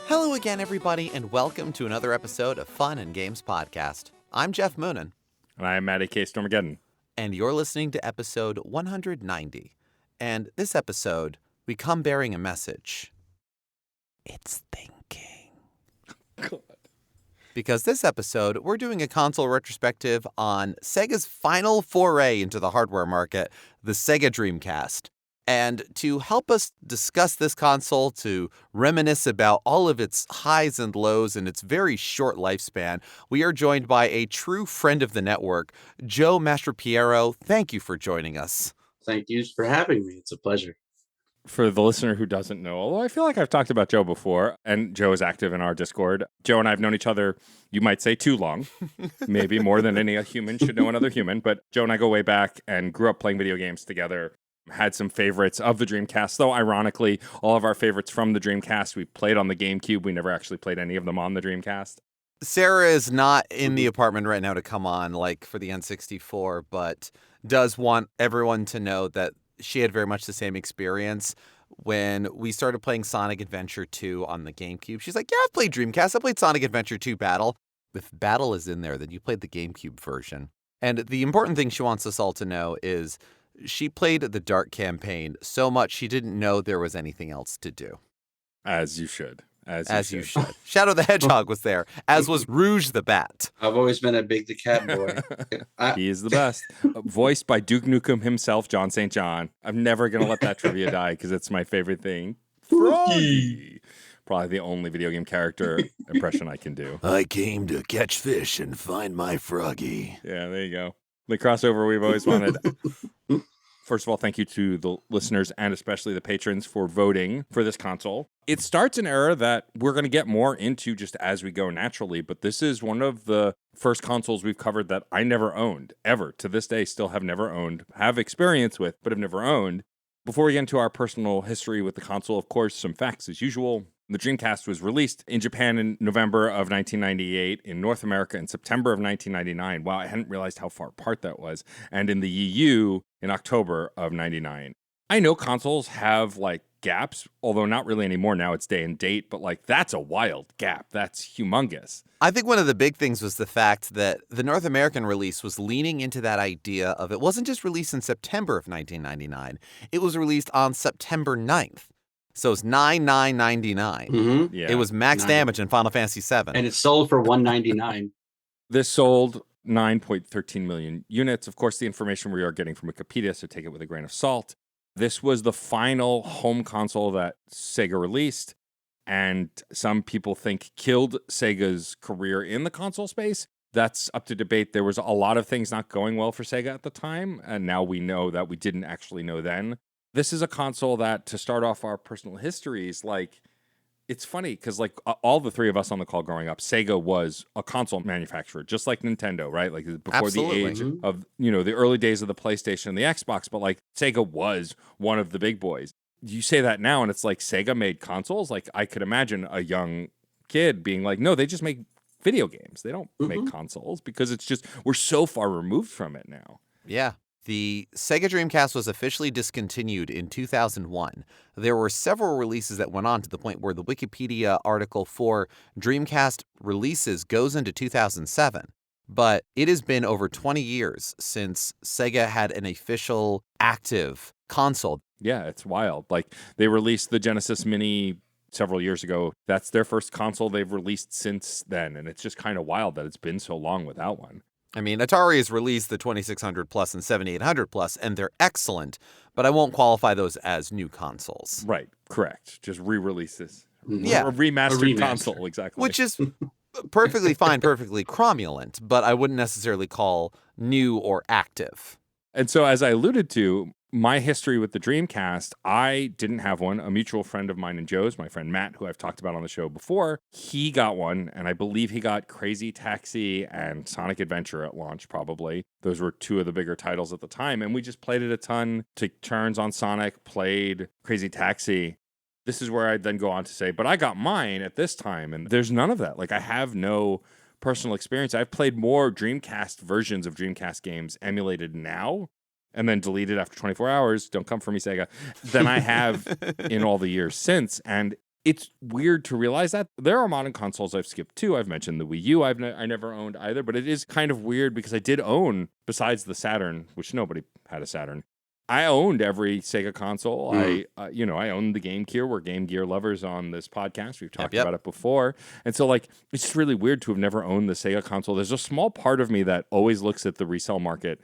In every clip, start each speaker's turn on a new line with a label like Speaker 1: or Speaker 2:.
Speaker 1: Hello again, everybody, and welcome to another episode of Fun and Games Podcast. I'm Jeff Moonen.
Speaker 2: And I'm Matty K. Stormageddon.
Speaker 1: And you're listening to episode 190. And this episode, we come bearing a message. It's thinking.
Speaker 2: God.
Speaker 1: Because this episode, we're doing a console retrospective on Sega's final foray into the hardware market, the Sega Dreamcast. And to help us discuss this console, to reminisce about all of its highs and lows and its very short lifespan, we are joined by a true friend of the network, Joe Mastropiero. Thank you for joining us.
Speaker 3: Thank you for having me. It's a pleasure.
Speaker 2: For the listener who doesn't know, although I feel like I've talked about Joe before, and Joe is active in our Discord. Joe and I have known each other, you might say, too long. Maybe more than any human should know another human. But Joe and I go way back and grew up playing video games together. Had some favorites of the Dreamcast, though ironically, all of our favorites from the Dreamcast we played on the GameCube. We never actually played any of them on the Dreamcast.
Speaker 1: Sarah is not in the apartment right now to come on, like, for the N64, but does want everyone to know that she had very much the same experience when we started playing Sonic Adventure 2 on the GameCube. She's like, yeah, I've played Dreamcast. I played Sonic Adventure 2 Battle. If Battle is in there, then you played the GameCube version. And the important thing she wants us all to know is she played the Dark campaign so much she didn't know there was anything else to do.
Speaker 2: As you should.
Speaker 1: As you should. Shadow the Hedgehog was there, as was Rouge the Bat.
Speaker 3: I've always been a big the Cat boy.
Speaker 2: He is the best. Voiced by Duke Nukem himself, John St. John. I'm never going to let that trivia die because it's my favorite thing. Froggy. Probably the only video game character impression I can do.
Speaker 4: I came to catch fish and find my Froggy.
Speaker 2: Yeah, there you go. The crossover we've always wanted. First of all, thank you to the listeners and especially the patrons for voting for this console. It starts an era that we're going to get more into just as we go naturally, but this is one of the first consoles we've covered that I never owned, ever. To this day, still have never owned, have experience with, but have never owned. Before we get into our personal history with the console, of course, some facts as usual. The Dreamcast was released in Japan in November of 1998, in North America in September of 1999. Wow, I hadn't realized how far apart that was. And in the EU in October of 99. I know consoles have, like, gaps, although not really anymore now. It's day and date, but, like, that's a wild gap. That's humongous.
Speaker 1: I think one of the big things was the fact that the North American release was leaning into that idea of it wasn't just released in September of 1999. It was released on September 9th. So it's 9/9/99.
Speaker 3: Mm-hmm.
Speaker 2: Yeah.
Speaker 1: It was max damage in Final Fantasy VII.
Speaker 3: And it sold for $199.
Speaker 2: This sold 9.13 million units. Of course, the information we are getting from Wikipedia, so take it with a grain of salt. This was the final home console that Sega released, and some people think killed Sega's career in the console space. That's up to debate. There was a lot of things not going well for Sega at the time, and now we know that we didn't actually know then. This is a console that, to start off our personal histories, like, it's funny because, like, all the three of us on the call growing up, Sega was a console manufacturer, just like Nintendo, right? Like, before
Speaker 1: Absolutely.
Speaker 2: the age of, you know, the early days of the PlayStation and the Xbox, but, like, Sega was one of the big boys. You say that now, and it's like Sega made consoles. Like, I could imagine a young kid being like, no, they just make video games. They don't make consoles because it's just, we're so far removed from it now.
Speaker 1: Yeah. The Sega Dreamcast was officially discontinued in 2001. There were several releases that went on to the point where the Wikipedia article for Dreamcast releases goes into 2007. But it has been over 20 years since Sega had an official active console.
Speaker 2: Yeah, it's wild. Like, they released the Genesis Mini several years ago. That's their first console they've released since then. And it's just kind of wild that it's been so long without one.
Speaker 1: I mean, Atari has released the 2600 Plus and 7800 Plus, and they're excellent, but I won't qualify those as new consoles.
Speaker 2: Right, correct. Just re-releases.
Speaker 1: Yeah.
Speaker 2: A remastered console, exactly.
Speaker 1: Which is perfectly fine, perfectly cromulent, but I wouldn't necessarily call new or active.
Speaker 2: And so, as I alluded to, my history with the Dreamcast, I didn't have one. A mutual friend of mine and Joe's, my friend Matt, who I've talked about on the show before, he got one, and I believe he got Crazy Taxi and Sonic Adventure at launch, probably. Those were two of the bigger titles at the time, and we just played it a ton, took turns on Sonic, played Crazy Taxi. This is where I'd then go on to say, but I got mine at this time, and there's none of that. Like, I have no personal experience. I've played more Dreamcast versions of Dreamcast games emulated now and then deleted after 24 hours, don't come for me, Sega, than I have in all the years since. And It's weird to realize that. There are modern consoles I've skipped too. I've mentioned the Wii U I never owned either, but it is kind of weird because I did own, besides the Saturn, which nobody had a Saturn, I owned every Sega console. I owned the Game Gear. We're Game Gear lovers on this podcast. We've talked about it before. And so, like, it's just really weird to have never owned the Sega console. There's a small part of me that always looks at the resale market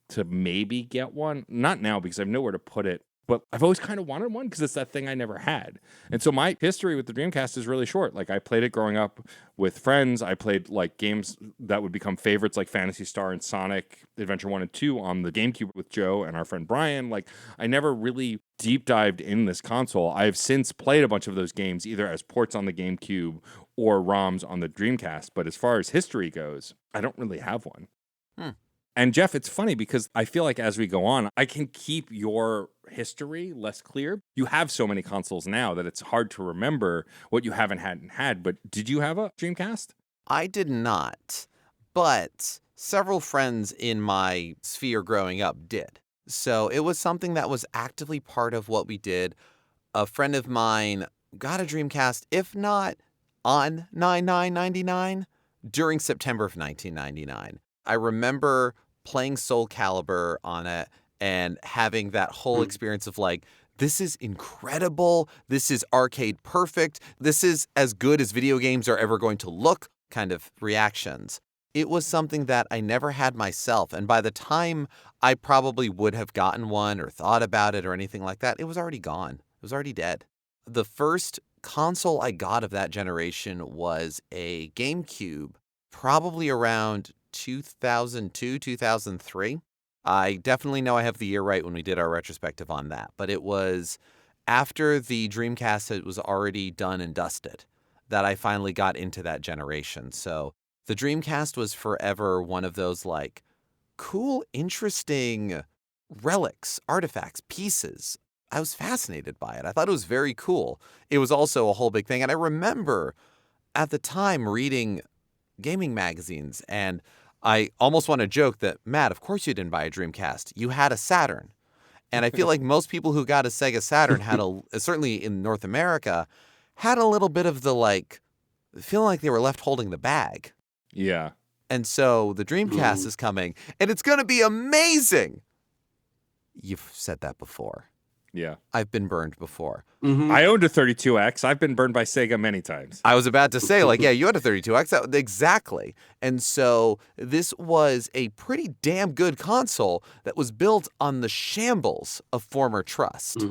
Speaker 2: to maybe get one. Not now because I have nowhere to put it. But I've always kind of wanted one because it's that thing I never had. And so my history with the Dreamcast is really short. Like, I played it growing up with friends. I played like games that would become favorites like Phantasy Star and Sonic Adventure 1 and 2 on the GameCube with Joe and our friend Brian. Like, I never really deep dived in this console. I've since played a bunch of those games either as ports on the GameCube or ROMs on the Dreamcast. But as far as history goes, I don't really have one. And Geoff, it's funny because I feel like as we go on, I can keep your history less clear. You have so many consoles now that it's hard to remember what you hadn't had. But did you have a Dreamcast?
Speaker 1: I did not, but several friends in my sphere growing up did. So it was something that was actively part of what we did. A friend of mine got a Dreamcast, if not on 9/9/99, during September of 1999. I remember playing Soul Calibur on it and having that whole experience of like, this is incredible. This is arcade perfect. This is as good as video games are ever going to look kind of reactions. It was something that I never had myself. And by the time I probably would have gotten one or thought about it or anything like that, it was already gone. It was already dead. The first console I got of that generation was a GameCube, probably around 2002, 2003. I definitely know I have the year right when we did our retrospective on that, but it was after the Dreamcast was already done and dusted that I finally got into that generation. So the Dreamcast was forever one of those like cool, interesting relics, artifacts, pieces. I was fascinated by it. I thought it was very cool. It was also a whole big thing. And I remember at the time reading gaming magazines, and I almost want to joke that, Matt, of course you didn't buy a Dreamcast. You had a Saturn. And I feel like most people who got a Sega Saturn had certainly in North America, had a little bit of the like, feeling like they were left holding the bag.
Speaker 2: Yeah.
Speaker 1: And so the Dreamcast is coming, and it's going to be amazing. You've said that before.
Speaker 2: Yeah.
Speaker 1: I've been burned before.
Speaker 2: I owned a 32X. I've been burned by Sega many times.
Speaker 1: I was about to say, like, yeah, you had a 32X. Exactly. And so this was a pretty damn good console that was built on the shambles of former trust.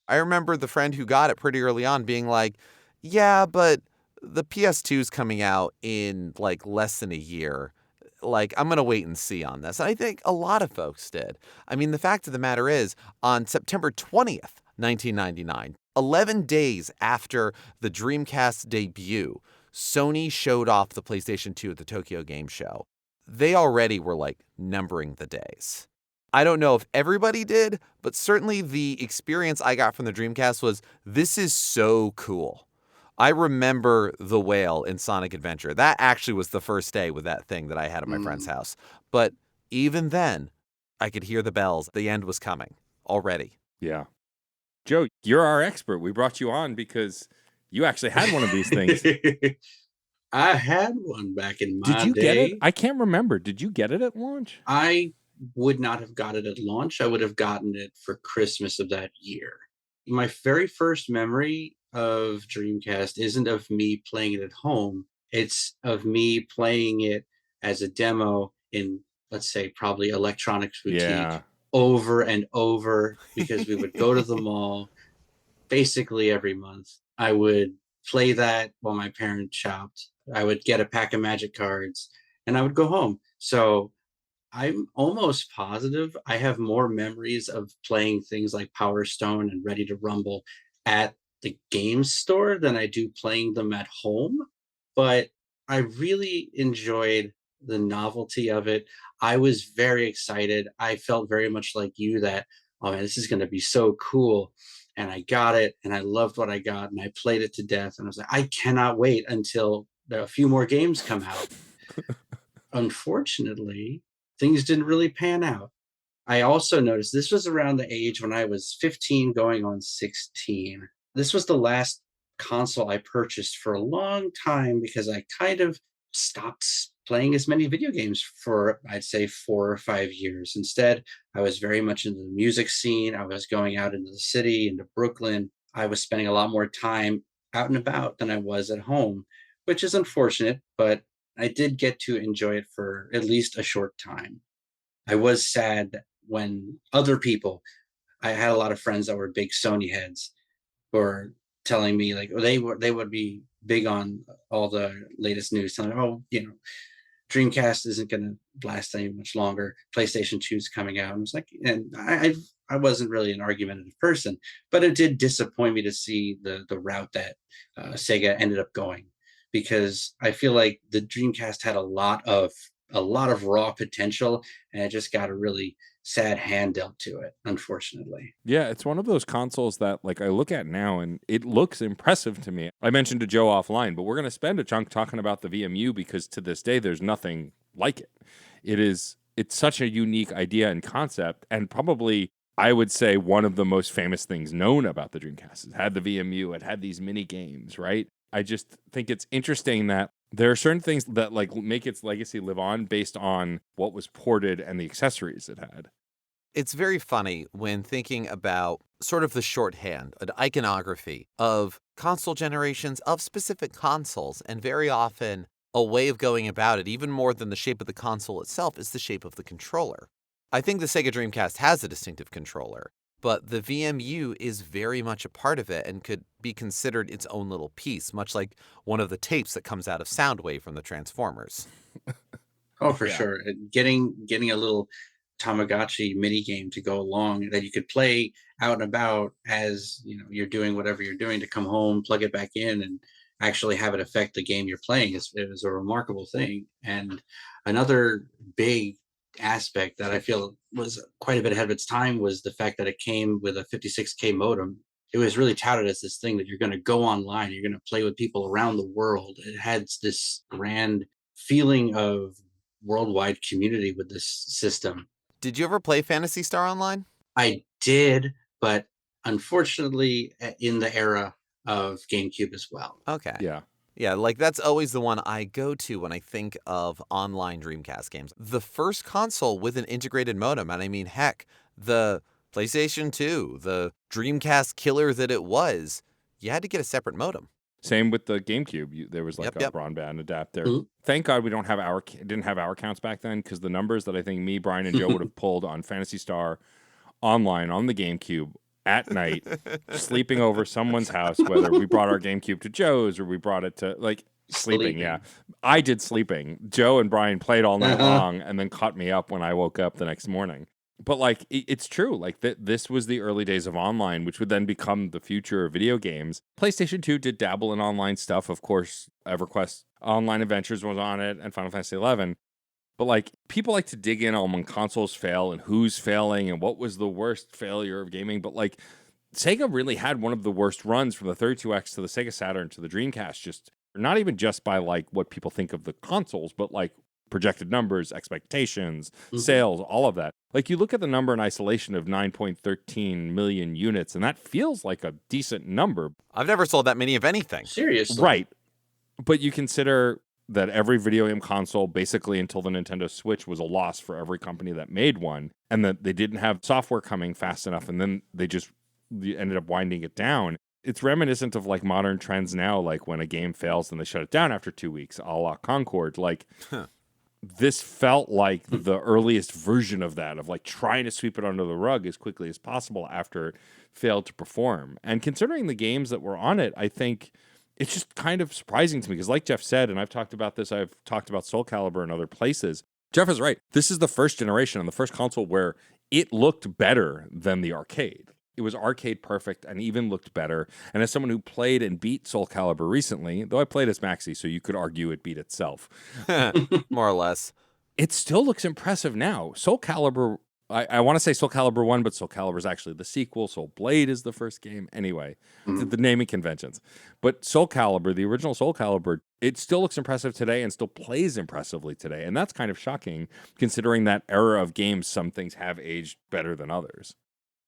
Speaker 1: I remember the friend who got it pretty early on being like, yeah, but the PS2 is coming out in like less than a year. Like, I'm going to wait and see on this. And I think a lot of folks did. I mean, the fact of the matter is, on September 20th, 1999, 11 days after the Dreamcast debut, Sony showed off the PlayStation 2 at the Tokyo Game Show. They already were, like, numbering the days. I don't know if everybody did, but certainly the experience I got from the Dreamcast was, this is so cool. I remember the whale in Sonic Adventure. That actually was the first day with that thing that I had at my friend's house. But even then, I could hear the bells. The end was coming already.
Speaker 2: Yeah. Joe, you're our expert. We brought you on because you actually had one of these things.
Speaker 3: I had one back in my day.
Speaker 2: Did you get it? I can't remember. Did you get it at launch?
Speaker 3: I would not have got it at launch. I would have gotten it for Christmas of that year. My very first memory of Dreamcast isn't of me playing it at home. It's of me playing it as a demo in, let's say, probably Electronics Boutique over and over, because we would go to the mall basically every month. I would play that while my parents shopped. I would get a pack of Magic cards and I would go home. So I'm almost positive I have more memories of playing things like Power Stone and Ready to Rumble at the game store than I do playing them at home. But I really enjoyed the novelty of it. I was very excited. I felt very much like you that, oh man, this is going to be so cool. And I got it and I loved what I got and I played it to death. And I was like, I cannot wait until a few more games come out. Unfortunately, things didn't really pan out. I also noticed this was around the age when I was 15 going on 16. This was the last console I purchased for a long time because I kind of stopped playing as many video games for, I'd say, 4 or 5 years. Instead, I was very much into the music scene. I was going out into the city, into Brooklyn. I was spending a lot more time out and about than I was at home, which is unfortunate, but I did get to enjoy it for at least a short time. I was sad that when other people, I had a lot of friends that were big Sony heads who were telling me like, they would be big on all the latest news, telling me, oh, Dreamcast isn't going to last any much longer. PlayStation 2 is coming out. And I was like, and I wasn't really an argumentative person, but it did disappoint me to see the route that Sega ended up going, because I feel like the Dreamcast had a lot of raw potential, and it just got a really sad hand dealt to it, unfortunately.
Speaker 2: Yeah, it's one of those consoles that like I look at now and it looks impressive to me. I mentioned to Joe offline, but we're going to spend a chunk talking about the VMU because to this day there's nothing like it. It's such a unique idea and concept, and probably I would say one of the most famous things known about the Dreamcast. It had the VMU, it had these mini games, right? I just think it's interesting that there are certain things that like make its legacy live on based on what was ported and the accessories it had.
Speaker 1: It's very funny when thinking about sort of the shorthand, an iconography of console generations of specific consoles, and very often a way of going about it, even more than the shape of the console itself, is the shape of the controller. I think the Sega Dreamcast has a distinctive controller, but the VMU is very much a part of it and could be considered its own little piece, much like one of the tapes that comes out of Soundwave from the Transformers.
Speaker 3: Oh, for
Speaker 2: Yeah.
Speaker 3: sure. Getting a little Tamagotchi mini game to go along that you could play out and about as you're doing whatever you're doing, to come home, plug it back in, and actually have it affect the game you're playing. It was a remarkable thing. And another big aspect that I feel was quite a bit ahead of its time was the fact that it came with a 56K modem. It was really touted as this thing that you're going to go online, you're going to play with people around the world. It had this grand feeling of worldwide community with this system.
Speaker 1: Did you ever play Phantasy Star Online?
Speaker 3: I did, but unfortunately, in the era of GameCube as well.
Speaker 1: Okay.
Speaker 2: Yeah.
Speaker 1: Yeah, like that's always the one I go to when I think of online Dreamcast games. The first console with an integrated modem, and I mean, heck, the PlayStation 2, the Dreamcast killer that it was, you had to get a separate modem.
Speaker 2: Same with the GameCube. There was like
Speaker 1: Yep.
Speaker 2: a broadband adapter.
Speaker 3: Mhm.
Speaker 2: Thank God we didn't have our counts back then, because the numbers that I think me, Brian, and Joe would have pulled on Phantasy Star Online on the GameCube at night, sleeping over someone's house, whether we brought our GameCube to Joe's or we brought it to like sleeping. Yeah, I did sleeping. Joe and Brian played all night long and then caught me up when I woke up the next morning. But like it's true, like this was the early days of online, which would then become the future of video games. PlayStation 2 did dabble in online stuff, of course. EverQuest Online Adventures was on it, and Final Fantasy 11. But like people like to dig in on when consoles fail and who's failing and what was the worst failure of gaming. But like Sega really had one of the worst runs from the 32X to the Sega Saturn to the Dreamcast. Just not even just by like what people think of the consoles, but like projected numbers, expectations, sales, all of that. Like you look at the number in isolation of 9.13 million units, and that feels like a decent number.
Speaker 1: I've never sold that many of anything.
Speaker 3: Seriously.
Speaker 2: Right. But you consider that every video game console, basically until the Nintendo Switch, was a loss for every company that made one, and that they didn't have software coming fast enough, and then they just ended up winding it down. It's reminiscent of like modern trends now, like when a game fails and they shut it down after 2 weeks, a la Concord. Like this felt like the earliest version of that, of like trying to sweep it under the rug as quickly as possible after it failed to perform. And considering the games that were on it, I think it's just kind of surprising to me, because like Geoff said, and I've talked about this, I've talked about Soul Calibur and other places, Geoff is right. This is the first generation and the first console where it looked better than the arcade. It was arcade perfect and even looked better. And as someone who played and beat Soul Calibur recently, though I played as Maxi, so you could argue it beat itself,
Speaker 1: More or less.
Speaker 2: it still looks impressive now. Soul Calibur, I want to say Soul Calibur 1, but Soul Calibur is actually the sequel. Soul Blade is the first game. Anyway, the naming conventions. But Soul Calibur, the original Soul Calibur, it still looks impressive today and still plays impressively today. And that's kind of shocking, considering that era of games, some things have aged better than others.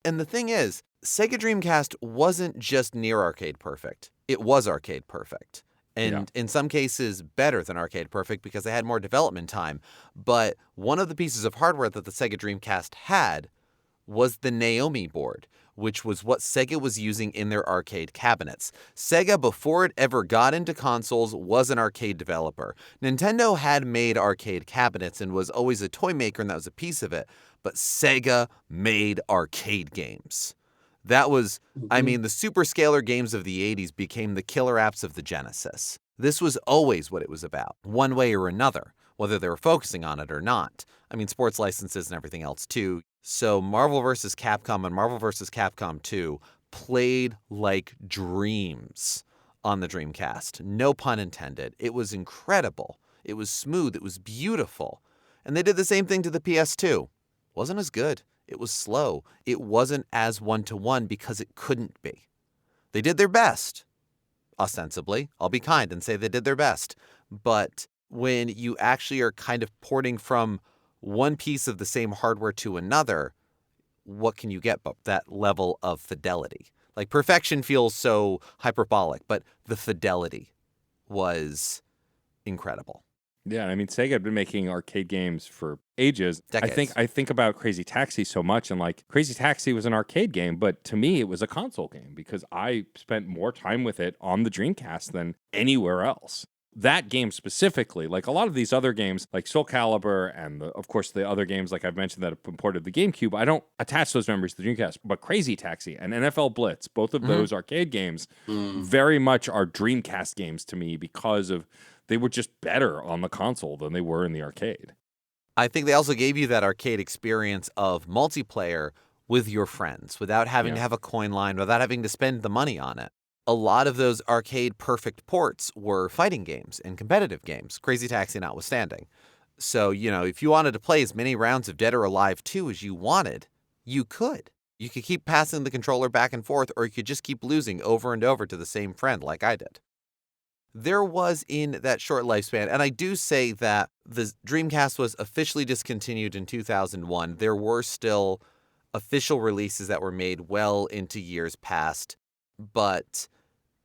Speaker 1: And the thing is, Sega Dreamcast wasn't just near arcade perfect. It was arcade perfect. And in some cases, better than arcade perfect because they had more development time. But one of the pieces of hardware that the Sega Dreamcast had was the Naomi board, which was what Sega was using in their arcade cabinets. Sega, before it ever got into consoles, was an arcade developer. Nintendo had made arcade cabinets and was always a toy maker, and that was a piece of it. But Sega made arcade games. That was, I mean, the superscalar games of the 80s became the killer apps of the Genesis. This was always what it was about, one way or another, whether they were focusing on it or not. I mean, sports licenses and everything else too. So Marvel vs. Capcom and Marvel vs. Capcom 2 played like dreams on the Dreamcast. No pun intended. It was incredible. It was smooth. It was beautiful. And they did the same thing to the PS2. Wasn't as good. It was slow. It wasn't as one-to-one because it couldn't be. They did their best. Ostensibly. I'll be kind and say they did their best. But when you actually are kind of porting from one piece of the same hardware to another, what can you get but that level of fidelity? Like, perfection feels so hyperbolic, but the fidelity was incredible.
Speaker 2: Yeah, I mean, Sega had been making arcade games for ages.
Speaker 1: Decades.
Speaker 2: I think about Crazy Taxi so much, and like Crazy Taxi was an arcade game, but to me it was a console game because I spent more time with it on the Dreamcast than anywhere else. That game specifically, like a lot of these other games, like Soul Calibur and of course the other games like I've mentioned that have imported the GameCube, I don't attach those memories to the Dreamcast. But Crazy Taxi and NFL Blitz, both of those arcade games, very much are Dreamcast games to me because of they were just better on the console than they were in the arcade.
Speaker 1: I think they also gave you that arcade experience of multiplayer with your friends without having to have a coin line, without having to spend the money on it. A lot of those arcade perfect ports were fighting games and competitive games, Crazy Taxi notwithstanding. So, you know, if you wanted to play as many rounds of Dead or Alive 2 as you wanted, you could. You could keep passing the controller back and forth, or you could just keep losing over and over to the same friend like I did. There was in that short lifespan, and I do say that the Dreamcast was officially discontinued in 2001. There were still official releases that were made well into years past, but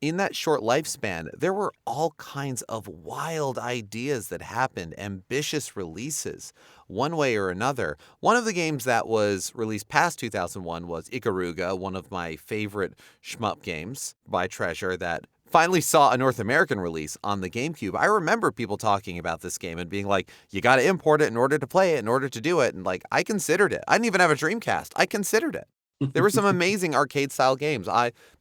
Speaker 1: in that short lifespan, there were all kinds of wild ideas that happened, ambitious releases, one way or another. One of the games that was released past 2001 was Ikaruga, one of my favorite shmup games by Treasure that finally saw a North American release on the GameCube. I remember people talking about this game and being like, you got to import it in order to play it, in order to do it. And like, I considered it. I didn't even have a Dreamcast. I considered it. There were some amazing arcade-style games.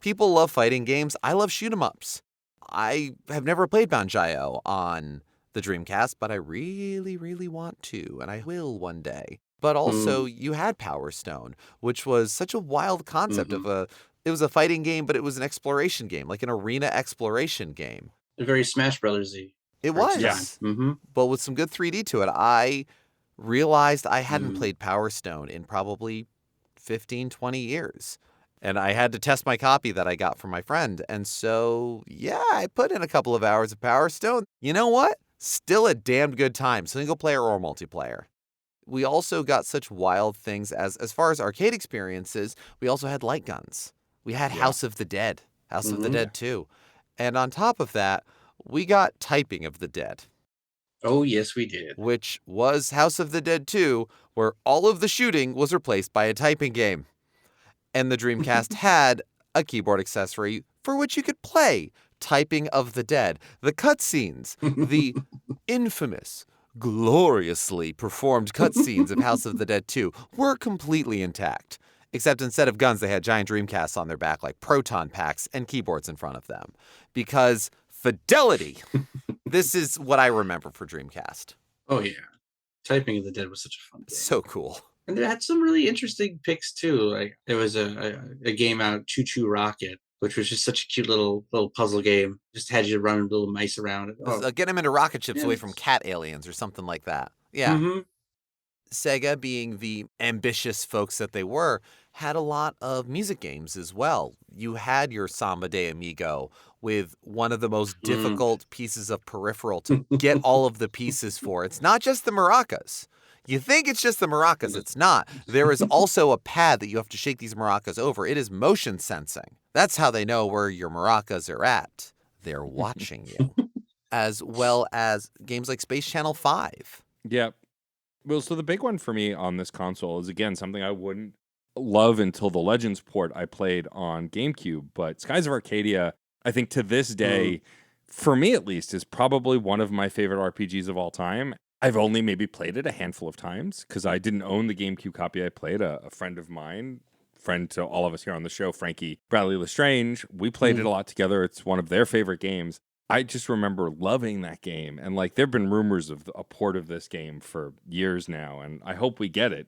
Speaker 1: People love fighting games. I love shoot-'em-ups. I have never played Banjo on the Dreamcast, but I really, really want to, and I will one day. But also, you had Power Stone, which was such a wild concept of it was a fighting game, but it was an exploration game, like an arena exploration game.
Speaker 3: Very Smash Brothers-y.
Speaker 1: It was.
Speaker 3: Yeah.
Speaker 1: But with some good 3D to it. I realized I hadn't played Power Stone in probably 15, 20 years. And I had to test my copy that I got from my friend. And so, yeah, I put in a couple of hours of Power Stone. You know what? Still a damn good time, single player or multiplayer. We also got such wild things as far as arcade experiences, we also had light guns. We had House of the Dead, House of the Dead 2. And on top of that, we got Typing of the Dead.
Speaker 3: Oh, yes, we did.
Speaker 1: Which was House of the Dead 2, where all of the shooting was replaced by a typing game. And the Dreamcast had a keyboard accessory for which you could play Typing of the Dead. The cutscenes, the infamous, gloriously performed cutscenes of House of the Dead 2 were completely intact. Except instead of guns, they had giant Dreamcasts on their back, like proton packs, and keyboards in front of them. Because fidelity! This is what I remember for Dreamcast.
Speaker 3: Oh, yeah. Typing of the Dead was such a fun game.
Speaker 1: So cool.
Speaker 3: And it had some really interesting picks, too. Like, there was a game out, Choo Choo Rocket, which was just such a cute little puzzle game. Just had you run little mice around it. Oh.
Speaker 1: Get them into rocket ships away from cat aliens or something like that. Yeah. Sega, being the ambitious folks that they were, had a lot of music games as well. You had your Samba de Amigo with one of the most difficult pieces of peripheral to get all of the pieces for. It's not just the maracas. You think it's just the maracas. It's not. There is also a pad that you have to shake these maracas over. It is motion sensing. That's how they know where your maracas are at. They're watching you. As well as games like Space Channel 5.
Speaker 2: Yep. Well, so the big one for me on this console is, again, something I wouldn't love until the Legends port I played on GameCube. But Skies of Arcadia, I think to this day, for me at least, is probably one of my favorite RPGs of all time. I've only maybe played it a handful of times because I didn't own the GameCube copy I played. A friend of mine, friend to all of us here on the show, Frankie Bradley Lestrange, we played it a lot together. It's one of their favorite games. I just remember loving that game. And like, there have been rumors of a port of this game for years now, and I hope we get it.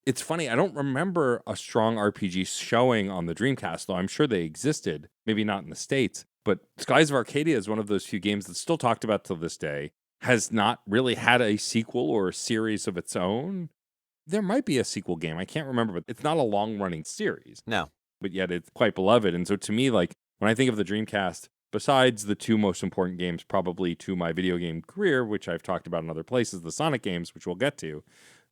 Speaker 2: It's funny, I don't remember a strong RPG showing on the Dreamcast, though I'm sure they existed, maybe not in the States. But Skies of Arcadia is one of those few games that's still talked about till this day, has not really had a sequel or a series of its own. There might be a sequel game, I can't remember, but it's not a long-running series.
Speaker 1: No.
Speaker 2: But yet it's quite beloved. And so to me, like, when I think of the Dreamcast, besides the two most important games probably to my video game career, which I've talked about in other places, the Sonic games, which we'll get to,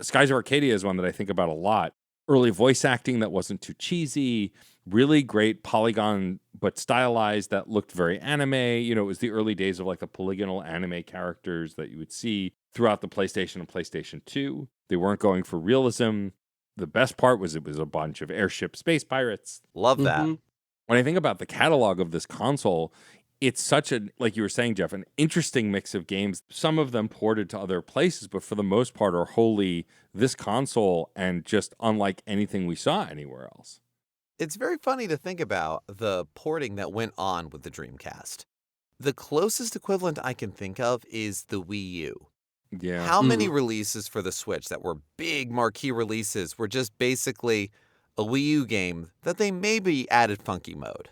Speaker 2: Skies of Arcadia is one that I think about a lot. Early voice acting that wasn't too cheesy, really great polygon but stylized that looked very anime. You know, it was the early days of like the polygonal anime characters that you would see throughout the PlayStation and PlayStation 2. They weren't going for realism. The best part was it was a bunch of airship space pirates.
Speaker 1: Love that.
Speaker 2: When I think about the catalog of this console, it's such a, like you were saying, Geoff, an interesting mix of games. Some of them ported to other places, but for the most part are wholly this console and just unlike anything we saw anywhere else.
Speaker 1: It's very funny to think about the porting that went on with the Dreamcast. The closest equivalent I can think of is the Wii U.
Speaker 2: Yeah.
Speaker 1: How many releases for the Switch that were big marquee releases were just basically a Wii U game that they maybe added funky mode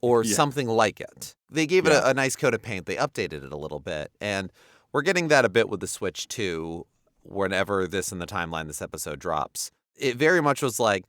Speaker 1: or something like it. They gave it a nice coat of paint. They updated it a little bit. And we're getting that a bit with the Switch too, whenever this in the timeline this episode drops. It very much was like,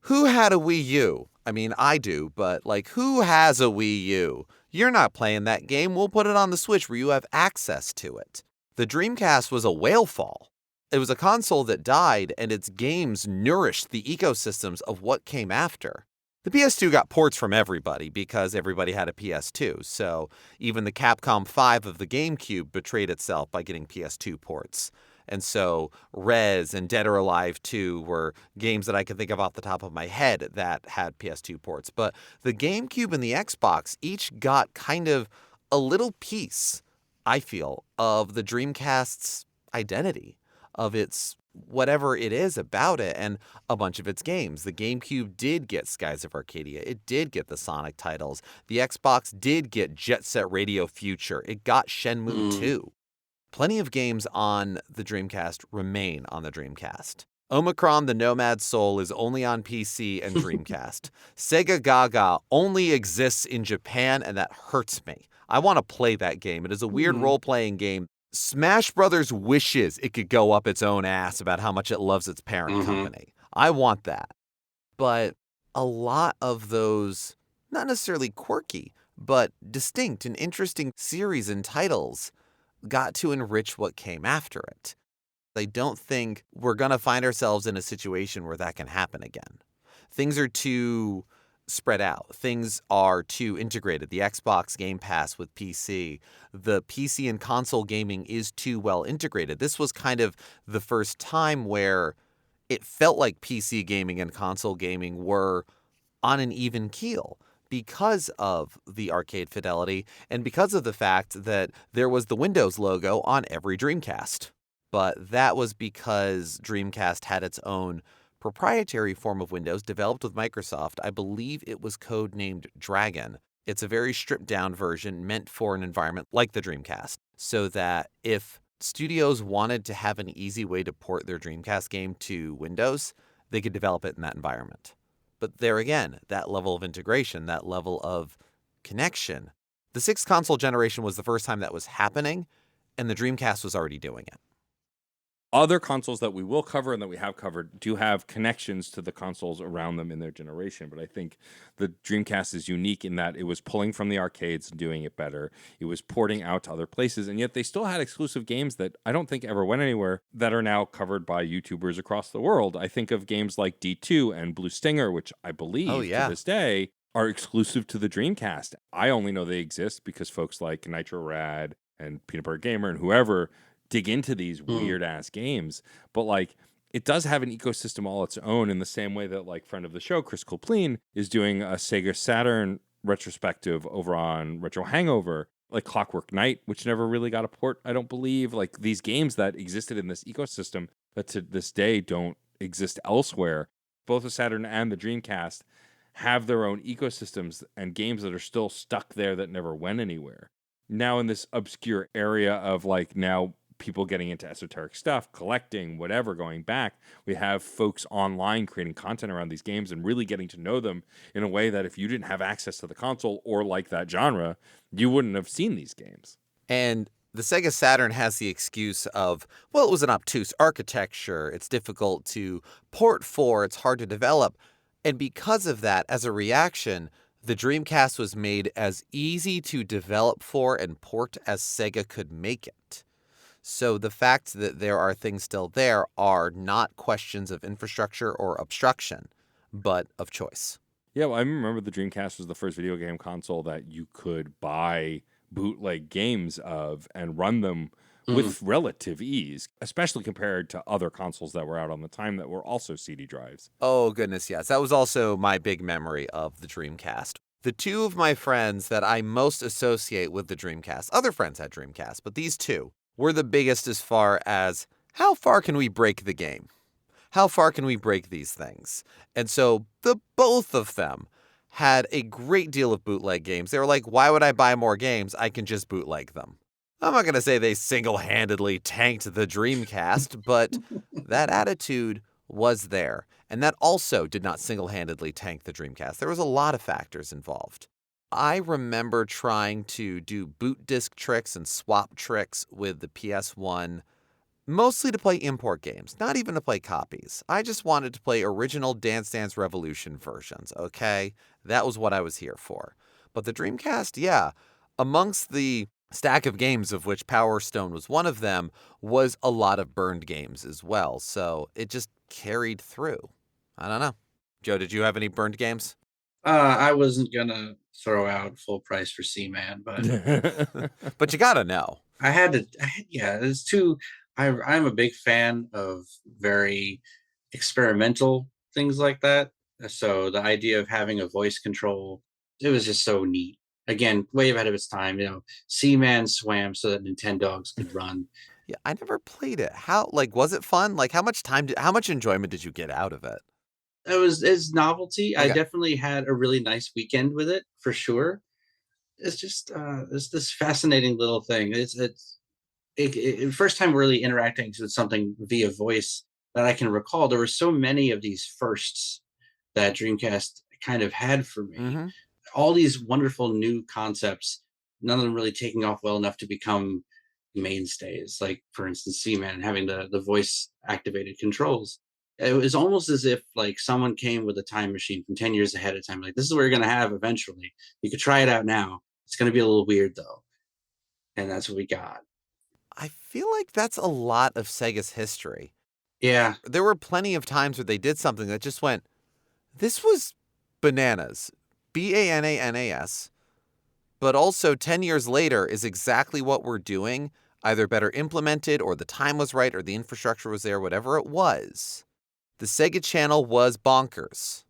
Speaker 1: who had a Wii U? I mean, I do, but like, who has a Wii U? You're not playing that game. We'll put it on the Switch where you have access to it. The Dreamcast was a whale fall. It was a console that died, and its games nourished the ecosystems of what came after. The PS2 got ports from everybody because everybody had a PS2, so even the Capcom 5 of the GameCube betrayed itself by getting PS2 ports. And so Rez and Dead or Alive 2 were games that I can think of off the top of my head that had PS2 ports. But the GameCube and the Xbox each got kind of a little piece, I feel, of the Dreamcast's identity, of its whatever it is about it, and a bunch of its games. The GameCube did get Skies of Arcadia. It did get the Sonic titles. The Xbox did get Jet Set Radio Future. It got Shenmue 2. Plenty of games on the Dreamcast remain on the Dreamcast. Omicron the Nomad Soul is only on PC and Dreamcast. Sega Gaga only exists in Japan, and that hurts me. I want to play that game. It is a weird role-playing game. Smash Brothers wishes it could go up its own ass about how much it loves its parent company. I want that. But a lot of those, not necessarily quirky, but distinct and interesting series and titles got to enrich what came after it. I don't think we're going to find ourselves in a situation where that can happen again. Things are too spread out. Things are too integrated. The Xbox Game Pass with PC, the PC and console gaming is too well integrated. This was kind of the first time where it felt like PC gaming and console gaming were on an even keel, because of the arcade fidelity and because of the fact that there was the Windows logo on every Dreamcast. But that was because Dreamcast had its own proprietary form of Windows developed with Microsoft. I believe it was codenamed Dragon. It's a very stripped down version meant for an environment like the Dreamcast, so that if studios wanted to have an easy way to port their Dreamcast game to Windows, they could develop it in that environment. But there again, that level of integration, that level of connection. The sixth console generation was the first time that was happening, and the Dreamcast was already doing it.
Speaker 2: Other consoles that we will cover and that we have covered do have connections to the consoles around them in their generation. But I think the Dreamcast is unique in that it was pulling from the arcades and doing it better. It was porting out to other places. And yet they still had exclusive games that I don't think ever went anywhere that are now covered by YouTubers across the world. I think of games like D2 and Blue Stinger, which I believe to this day are exclusive to the Dreamcast. I only know they exist because folks like Nitro Rad and Peanut Butter Gamer and whoever dig into these weird ass games. But like, it does have an ecosystem all its own in the same way that like friend of the show, Chris Copleen, is doing a Sega Saturn retrospective over on Retro Hangover, like Clockwork Knight, which never really got a port, I don't believe. Like these games that existed in this ecosystem that to this day don't exist elsewhere. Both the Saturn and the Dreamcast have their own ecosystems and games that are still stuck there that never went anywhere. Now in this obscure area of like now people getting into esoteric stuff, collecting, whatever, going back, we have folks online creating content around these games and really getting to know them in a way that if you didn't have access to the console or like that genre, you wouldn't have seen these games.
Speaker 1: And the Sega Saturn has the excuse of, well, it was an obtuse architecture, it's difficult to port for, it's hard to develop. And because of that, as a reaction, the Dreamcast was made as easy to develop for and port as Sega could make it. So the fact that there are things still there are not questions of infrastructure or obstruction, but of choice.
Speaker 2: Yeah, well, I remember the Dreamcast was the first video game console that you could buy bootleg games of and run them with relative ease, especially compared to other consoles that were out on the time that were also CD drives.
Speaker 1: Oh, goodness, yes. That was also my big memory of the Dreamcast. The two of my friends that I most associate with the Dreamcast, other friends had Dreamcast, but these two were the biggest as far as how far can we break the game? How far can we break these things? And so the both of them had a great deal of bootleg games. They were like, why would I buy more games? I can just bootleg them. I'm not going to say they single-handedly tanked the Dreamcast, but that attitude was there. And that also did not single-handedly tank the Dreamcast. There was a lot of factors involved. I remember trying to do boot disk tricks and swap tricks with the PS1, mostly to play import games, not even to play copies. I just wanted to play original Dance Dance Revolution versions, okay? That was what I was here for. But the Dreamcast, yeah, amongst the stack of games of which Power Stone was one of them, was a lot of burned games as well. So it just carried through. I don't know. Joe, did you have any burned games?
Speaker 3: I wasn't gonna throw out full price for Seaman, but
Speaker 1: But you gotta know.
Speaker 3: There's two. I'm a big fan of very experimental things like that. So the idea of having a voice control, it was just so neat. Again, way ahead of its time. Seaman swam so that Nintendogs could run.
Speaker 1: Yeah, I never played it. Was it fun? Like, how much enjoyment did you get out of it?
Speaker 3: It's novelty.
Speaker 1: Okay.
Speaker 3: I definitely had a really nice weekend with it for sure. It's just it's this fascinating little thing. First time really interacting with something via voice that I can recall. There were so many of these firsts that Dreamcast kind of had for me.
Speaker 1: Mm-hmm.
Speaker 3: All these wonderful new concepts, none of them really taking off well enough to become mainstays. Like, for instance, Seaman and having the voice activated controls. It was almost as if like someone came with a time machine from 10 years ahead of time. Like, this is what you're going to have eventually. You could try it out now. It's going to be a little weird though. And that's what we got.
Speaker 1: I feel like that's a lot of Sega's history.
Speaker 3: Yeah.
Speaker 1: There were plenty of times where they did something that just went, this was bananas. BANANAS. But also 10 years later is exactly what we're doing, either better implemented or the time was right or the infrastructure was there, whatever it was. The Sega Channel was bonkers.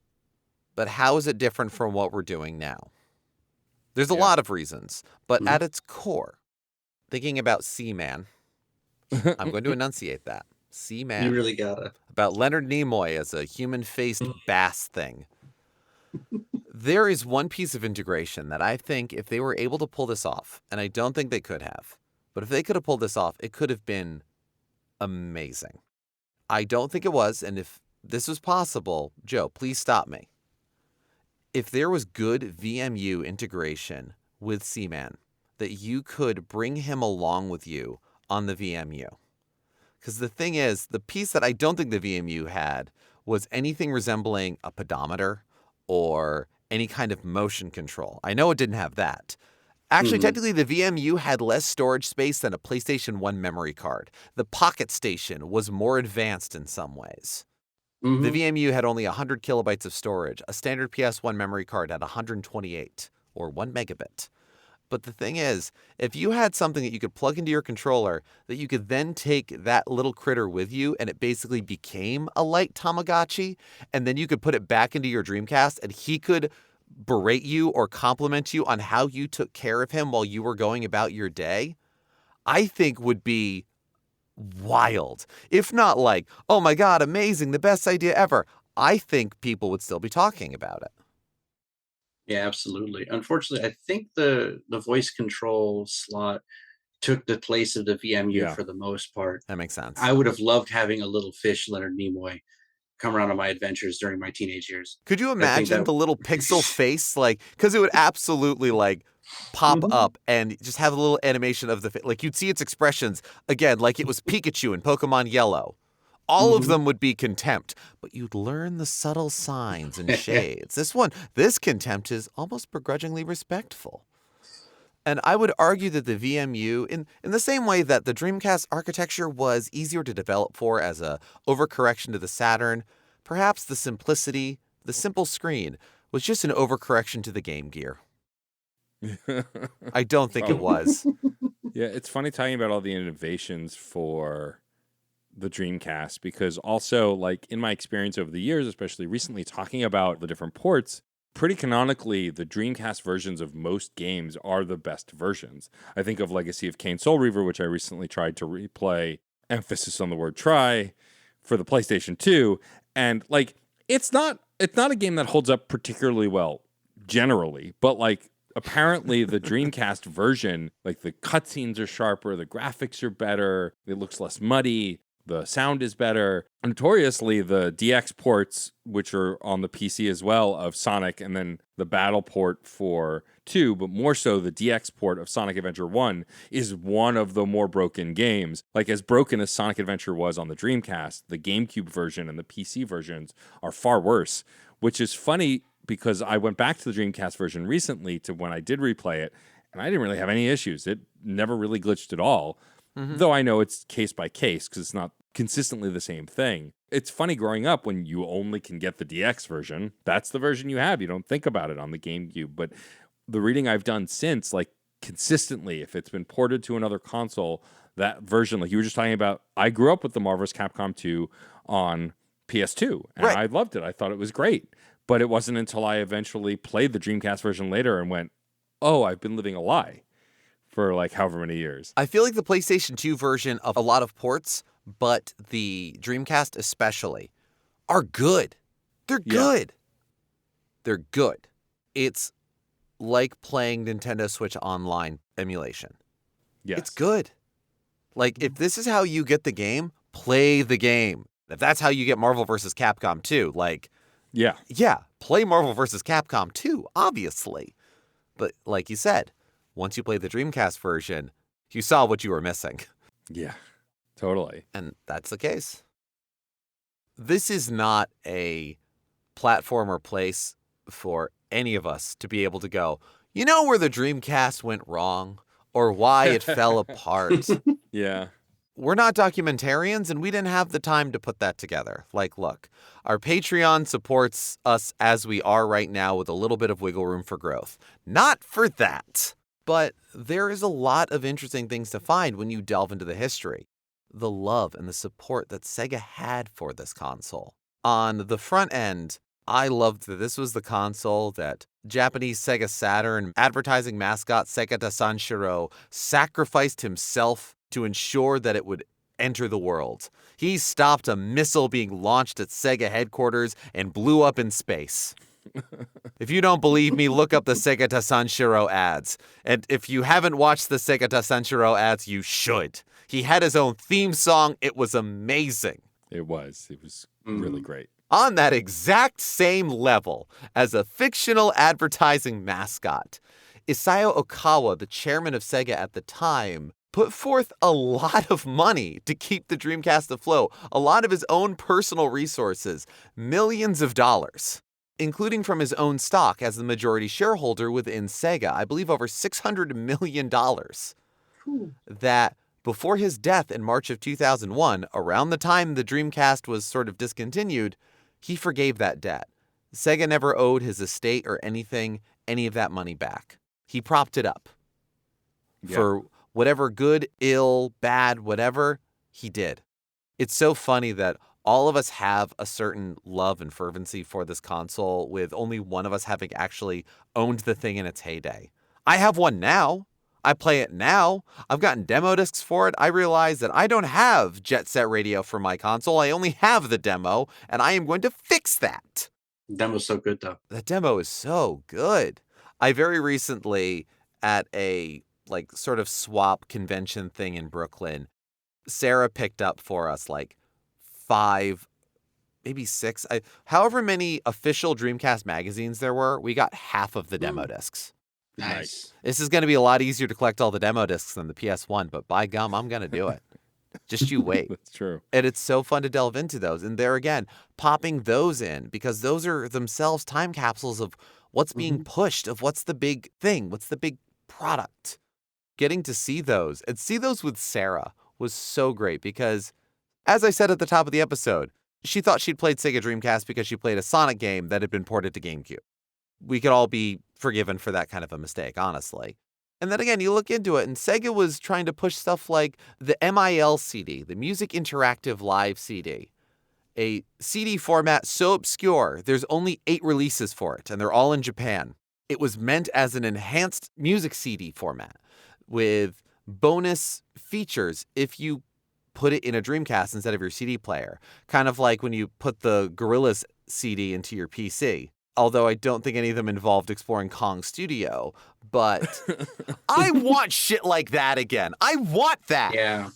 Speaker 1: But how is it different from what we're doing now? There's a lot of reasons, but at its core, thinking about Seaman, I'm going to enunciate that. Seaman.
Speaker 3: You really gotta.
Speaker 1: About Leonard Nimoy as a human-faced bass thing. There is one piece of integration that I think if they were able to pull this off, and I don't think they could have, but if they could have pulled this off, it could have been amazing. I don't think it was, and if this was possible, Joe, please stop me. If there was good VMU integration with Seaman, that you could bring him along with you on the VMU. Because the thing is, the piece that I don't think the VMU had was anything resembling a pedometer or any kind of motion control. I know it didn't have that. Actually, technically, the VMU had less storage space than a PlayStation 1 memory card. The Pocket Station was more advanced in some ways. The VMU had only 100 kilobytes of storage. A standard PS1 memory card had 128, or 1 megabit. But the thing is, if you had something that you could plug into your controller, that you could then take that little critter with you, and it basically became a light Tamagotchi, and then you could put it back into your Dreamcast, and he could berate you or compliment you on how you took care of him while you were going about your day, I think would be wild. If not like, oh my God, amazing, the best idea ever. I think people would still be talking about it.
Speaker 3: Yeah, absolutely. Unfortunately, I think the voice control slot took the place of the VMU
Speaker 2: Yeah.
Speaker 3: for the most part.
Speaker 1: That makes sense.
Speaker 3: I would have loved having a little fish, Leonard Nimoy, come around on my adventures during my teenage years.
Speaker 1: Could you
Speaker 3: I think
Speaker 1: imagine
Speaker 3: that-
Speaker 1: the little pixel face? Like, because it would absolutely like pop up and just have a little animation of the like you'd see its expressions again, like it was Pikachu in Pokemon Yellow. All of them would be contempt, but you'd learn the subtle signs and shades. This contempt is almost begrudgingly respectful. And I would argue that the VMU, in the same way that the Dreamcast architecture was easier to develop for as a overcorrection to the Saturn, perhaps the simplicity, the simple screen, was just an overcorrection to the Game Gear. I don't think it was.
Speaker 2: Yeah, it's funny talking about all the innovations for the Dreamcast, because also, like, in my experience over the years, especially recently talking about the different ports, pretty canonically, the Dreamcast versions of most games are the best versions. I think of Legacy of Kain Soul Reaver, which I recently tried to replay, emphasis on the word try, for the PlayStation 2, and like it's not a game that holds up particularly well generally, but like apparently the Dreamcast version, like the cutscenes are sharper, the graphics are better, it looks less muddy, the sound is better. Notoriously, the DX ports, which are on the PC as well, of Sonic, and then the Battle port for 2, but more so the DX port of Sonic Adventure 1, is one of the more broken games. Like, as broken as Sonic Adventure was on the Dreamcast, the GameCube version and the PC versions are far worse, which is funny because I went back to the Dreamcast version recently to when I did replay it, and I didn't really have any issues. It never really glitched at all. Though I know it's case by case because it's not consistently the same thing. It's funny growing up when you only can get the DX version. That's the version you have. You don't think about it on the GameCube. But the reading I've done since, like consistently, if it's been ported to another console, that version, like you were just talking about, I grew up with the Marvel's Capcom 2 on PS2, and I loved it. I thought it was great. But it wasn't until I eventually played the Dreamcast version later and went, oh, I've been living a lie for like however many years.
Speaker 1: I feel like the PlayStation 2 version of a lot of ports, but the Dreamcast especially, are good. They're good. They're good. It's like playing Nintendo Switch Online emulation.
Speaker 2: Yes.
Speaker 1: It's good. Like, if this is how you get the game, play the game. If that's how you get Marvel vs. Capcom 2, like, yeah, play Marvel vs. Capcom 2, obviously. But like you said, once you played the Dreamcast version, you saw what you were missing.
Speaker 2: Yeah, totally.
Speaker 1: And that's the case. This is not a platform or place for any of us to be able to go, you know where the Dreamcast went wrong or why it fell apart.
Speaker 2: Yeah.
Speaker 1: We're not documentarians, and we didn't have the time to put that together. Like, look, our Patreon supports us as we are right now with a little bit of wiggle room for growth. Not for that. But there is a lot of interesting things to find when you delve into the history. The love and the support that Sega had for this console. On the front end, I loved that this was the console that Japanese Sega Saturn advertising mascot Sega Sanshiro sacrificed himself to ensure that it would enter the world. He stopped a missile being launched at Sega headquarters and blew up in space. If you don't believe me, look up the Sega Sanshiro ads. And if you haven't watched the Sega Sanshiro ads, you should. He had his own theme song. It was amazing.
Speaker 2: It was really great.
Speaker 1: On that exact same level as a fictional advertising mascot, Isao Okawa, the chairman of Sega at the time, put forth a lot of money to keep the Dreamcast afloat, a lot of his own personal resources, millions of dollars, including from his own stock as the majority shareholder within Sega. I believe over $600 million. That before his death in March of 2001, around the time the Dreamcast was sort of discontinued, he forgave that debt. Sega never owed his estate or anything any of that money back. He propped it up. For whatever good, ill, bad, whatever, he did. It's so funny that all of us have a certain love and fervency for this console, with only one of us having actually owned the thing in its heyday. I have one now. I play it now. I've gotten demo discs for it. I realize that I don't have Jet Set Radio for my console. I only have the demo, and I am going to fix that.
Speaker 3: Demo's so good, though.
Speaker 1: The demo is so good. I very recently, at a sort of swap convention thing in Brooklyn, Sarah picked up for us 5, maybe 6, however many official Dreamcast magazines there were. We got half of the demo discs.
Speaker 3: Nice.
Speaker 1: This is going to be a lot easier to collect all the demo discs than the PS1, but by gum, I'm going to do it. Just you wait.
Speaker 2: That's true.
Speaker 1: And it's so fun to delve into those. And there again, popping those in, because those are themselves time capsules of what's being pushed, of what's the big thing, what's the big product. Getting to see those and see those with Sarah was so great because, as I said at the top of the episode, she thought she'd played Sega Dreamcast because she played a Sonic game that had been ported to GameCube. We could all be forgiven for that kind of a mistake, honestly. And then again, you look into it, and Sega was trying to push stuff like the MIL CD, the Music Interactive Live CD, a CD format so obscure, there's only 8 releases for it, and they're all in Japan. It was meant as an enhanced music CD format with bonus features if you put it in a Dreamcast instead of your CD player. Kind of like when you put the Gorillaz CD into your PC. Although I don't think any of them involved exploring Kong Studio. But I want shit like that again. I want that.
Speaker 3: Yeah.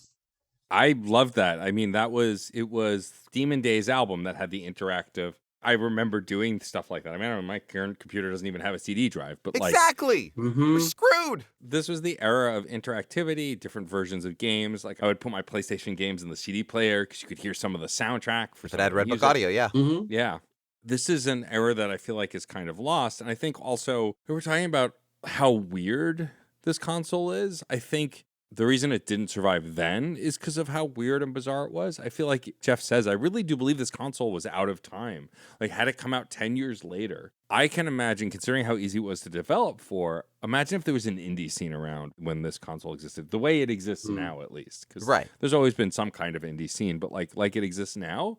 Speaker 2: I love that. I mean, it was Demon Days album that had the interactive. I remember doing stuff like that. I mean, my current computer doesn't even have a CD drive, but
Speaker 1: exactly. We're screwed.
Speaker 2: This was the era of interactivity, different versions of games. Like I would put my PlayStation games in the CD player because you could hear some of the soundtrack for.
Speaker 1: It had Redbook audio, yeah.
Speaker 3: Mm-hmm.
Speaker 2: Yeah. This is an era that I feel like is kind of lost. And I think also, we were talking about how weird this console is. I think the reason it didn't survive then is because of how weird and bizarre it was. I feel like Geoff says, I really do believe this console was out of time. Like, had it come out 10 years later, I can imagine, considering how easy it was to develop for, imagine if there was an indie scene around when this console existed, the way it exists now, at least. Because there's always been some kind of indie scene, but like it exists now,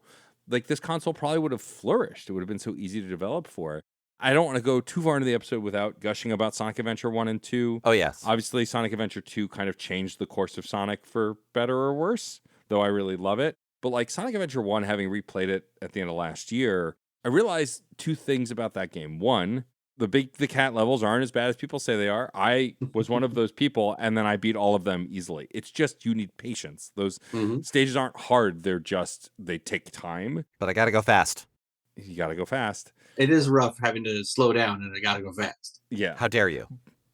Speaker 2: like this console probably would have flourished. It would have been so easy to develop for. I don't want to go too far into the episode without gushing about Sonic Adventure 1 and 2.
Speaker 1: Oh, yes.
Speaker 2: Obviously, Sonic Adventure 2 kind of changed the course of Sonic for better or worse, though I really love it. But like Sonic Adventure 1, having replayed it at the end of last year, I realized 2 things about that game. One, the cat levels aren't as bad as people say they are. I was one of those people, and then I beat all of them easily. It's just you need patience. Those stages aren't hard. They take time.
Speaker 1: But I got to go fast.
Speaker 2: You got to go fast.
Speaker 3: It is rough having to slow down, and I got to go fast.
Speaker 2: Yeah.
Speaker 1: How dare you?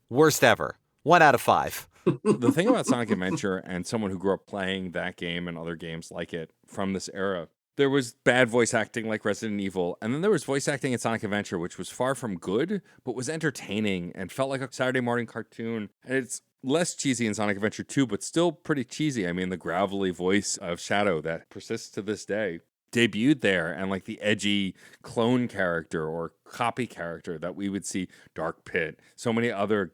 Speaker 1: Worst ever. 1 out of 5.
Speaker 2: The thing about Sonic Adventure, and someone who grew up playing that game and other games like it from this era, there was bad voice acting like Resident Evil, and then there was voice acting in Sonic Adventure, which was far from good, but was entertaining and felt like a Saturday morning cartoon. And it's less cheesy in Sonic Adventure 2, but still pretty cheesy. I mean, the gravelly voice of Shadow that persists to this day debuted there, and like the edgy clone character or copy character that we would see, Dark Pit, so many other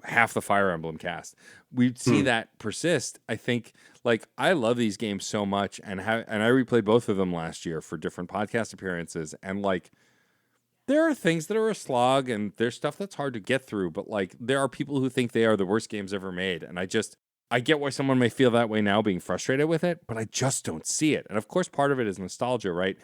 Speaker 2: half the Fire Emblem cast, we'd see that persist. I think, like, I love these games so much, and I replayed both of them last year for different podcast appearances, and like, there are things that are a slog, and there's stuff that's hard to get through, but like, there are people who think they are the worst games ever made, and I get why someone may feel that way now, being frustrated with it, but I just don't see it. And of course, part of it is nostalgia, right?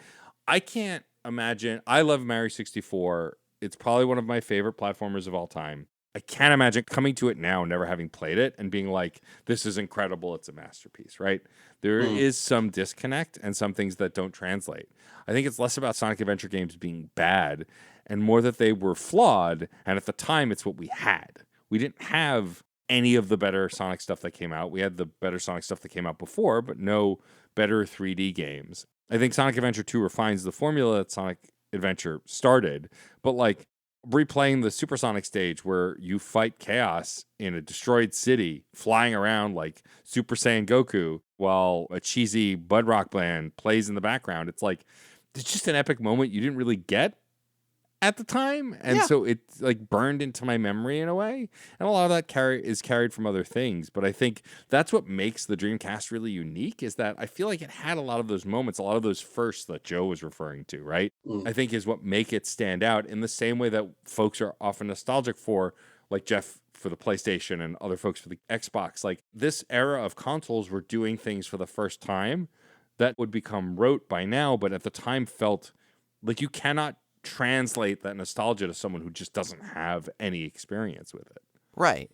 Speaker 2: I can't imagine. I love Mario 64. It's probably one of my favorite platformers of all time. I can't imagine coming to it now, never having played it, and being like, this is incredible. It's a masterpiece, right? There is some disconnect and some things that don't translate. I think it's less about Sonic Adventure games being bad and more that they were flawed. And at the time, it's what we had. We didn't have any of the better Sonic stuff that came out. We had the better Sonic stuff that came out before, but no better 3D games. I think Sonic Adventure 2 refines the formula that Sonic Adventure started, but like replaying the Supersonic stage where you fight chaos in a destroyed city, flying around like Super Saiyan Goku while a cheesy Bud Rock band plays in the background. It's like, it's just an epic moment you didn't really get at the time, and so it like burned into my memory in a way, and a lot of that is carried from other things. But I think that's what makes the Dreamcast really unique, is that I feel like it had a lot of those moments, a lot of those firsts that Joe was referring to, right? I think is what make it stand out in the same way that folks are often nostalgic for, like Geoff for the PlayStation and other folks for the Xbox. Like, this era of consoles were doing things for the first time that would become rote by now, but at the time felt like you cannot translate that nostalgia to someone who just doesn't have any experience with it.
Speaker 1: Right.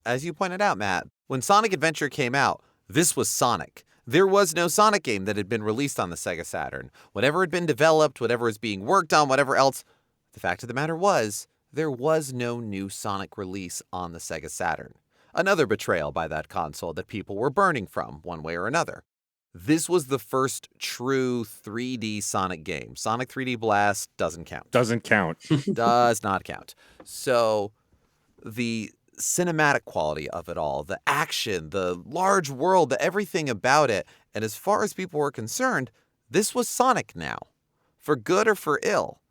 Speaker 1: As you pointed out, Matt, when Sonic Adventure came out, this was Sonic. There was no Sonic game that had been released on the Sega Saturn. Whatever had been developed, whatever was being worked on, whatever else, the fact of the matter was, there was no new Sonic release on the Sega Saturn. Another betrayal by that console that people were burning from, one way or another. This was the first true 3D Sonic game. Sonic 3D Blast doesn't count.
Speaker 2: Doesn't count.
Speaker 1: Does not count. So the cinematic quality of it all, the action, the large world, the everything about it, and as far as people were concerned, this was Sonic now, for good or for ill.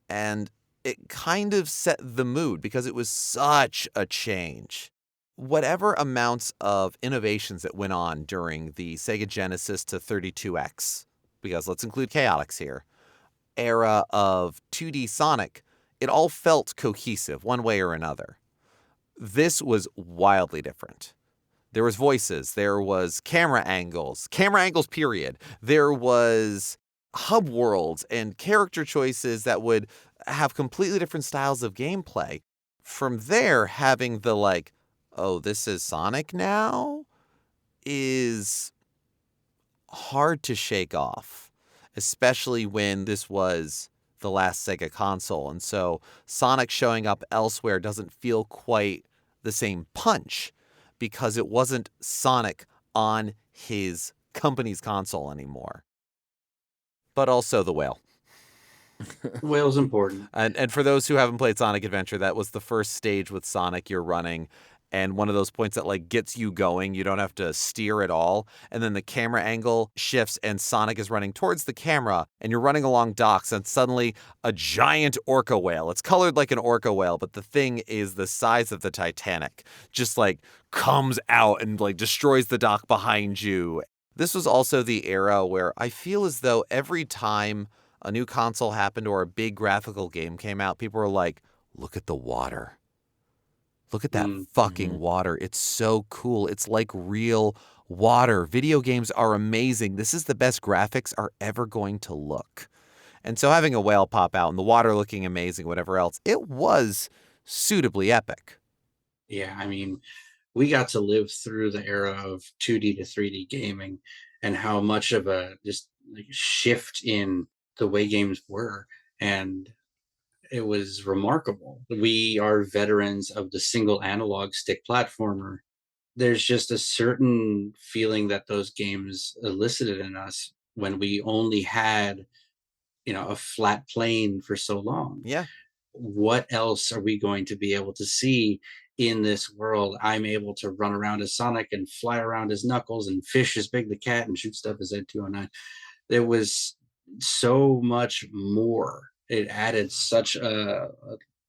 Speaker 1: And it kind of set the mood because it was such a change. Whatever amounts of innovations that went on during the Sega Genesis to 32X, because let's include Chaotix here, era of 2D Sonic, it all felt cohesive one way or another. This was wildly different. There was voices, there was camera angles period. There was hub worlds and character choices that would have completely different styles of gameplay. From there, having the like, oh, this is Sonic now, is hard to shake off, especially when this was the last Sega console. And so Sonic showing up elsewhere doesn't feel quite the same punch because it wasn't Sonic on his company's console anymore. But also the whale.
Speaker 3: Whale's important.
Speaker 1: And for those who haven't played Sonic Adventure, that was the first stage with Sonic you're running. And one of those points that like gets you going. You don't have to steer at all. And then the camera angle shifts and Sonic is running towards the camera and you're running along docks and suddenly a giant orca whale. It's colored like an orca whale, but the thing is the size of the Titanic. Just like comes out and like destroys the dock behind you. This was also the era where I feel as though every time a new console happened or a big graphical game came out, people were like, look at the water. Look at that fucking water. It's so cool. It's like real water. Video games are amazing. This is the best graphics are ever going to look. And so having a whale pop out and the water looking amazing, whatever else, it was suitably epic.
Speaker 3: Yeah, I mean, we got to live through the era of 2D to 3D gaming and how much of a just like shift in the way games were. And it was remarkable. We are veterans of the single analog stick platformer. There's just a certain feeling that those games elicited in us when we only had, a flat plane for so long.
Speaker 1: Yeah.
Speaker 3: What else are we going to be able to see in this world? I'm able to run around as Sonic and fly around as Knuckles and fish as Big the Cat and shoot stuff as Ed 209. There was so much more. It added such a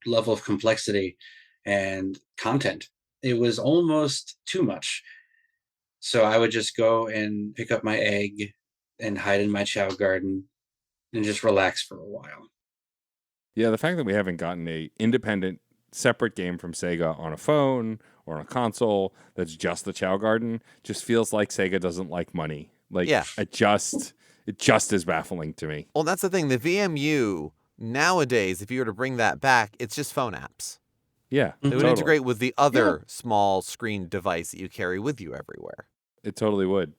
Speaker 3: level of complexity and content. It was almost too much. So I would just go and pick up my egg and hide in my chow garden and just relax for a while.
Speaker 2: Yeah, the fact that we haven't gotten a independent, separate game from Sega on a phone or on a console that's just the Chow Garden just feels like Sega doesn't like money. Like,
Speaker 1: yeah.
Speaker 2: It just is baffling to me.
Speaker 1: Well, that's the thing. The VMU, nowadays, if you were to bring that back, it's just phone apps.
Speaker 2: Yeah.
Speaker 1: It would integrate with the other small screen device that you carry with you everywhere.
Speaker 2: It totally would.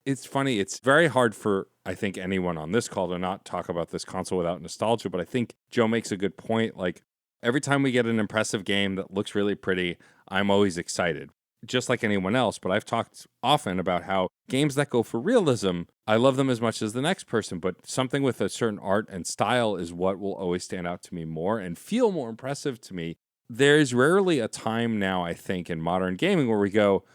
Speaker 2: It's funny. It's very hard for, I think, anyone on this call to not talk about this console without nostalgia. But I think Joe makes a good point. Like, Every time we get an impressive game that looks really pretty, I'm always excited, just like anyone else. But I've talked often about how games that go for realism, I love them as much as the next person, but something with a certain art and style is what will always stand out to me more and feel more impressive to me. There's rarely a time now, I think, in modern gaming where we go,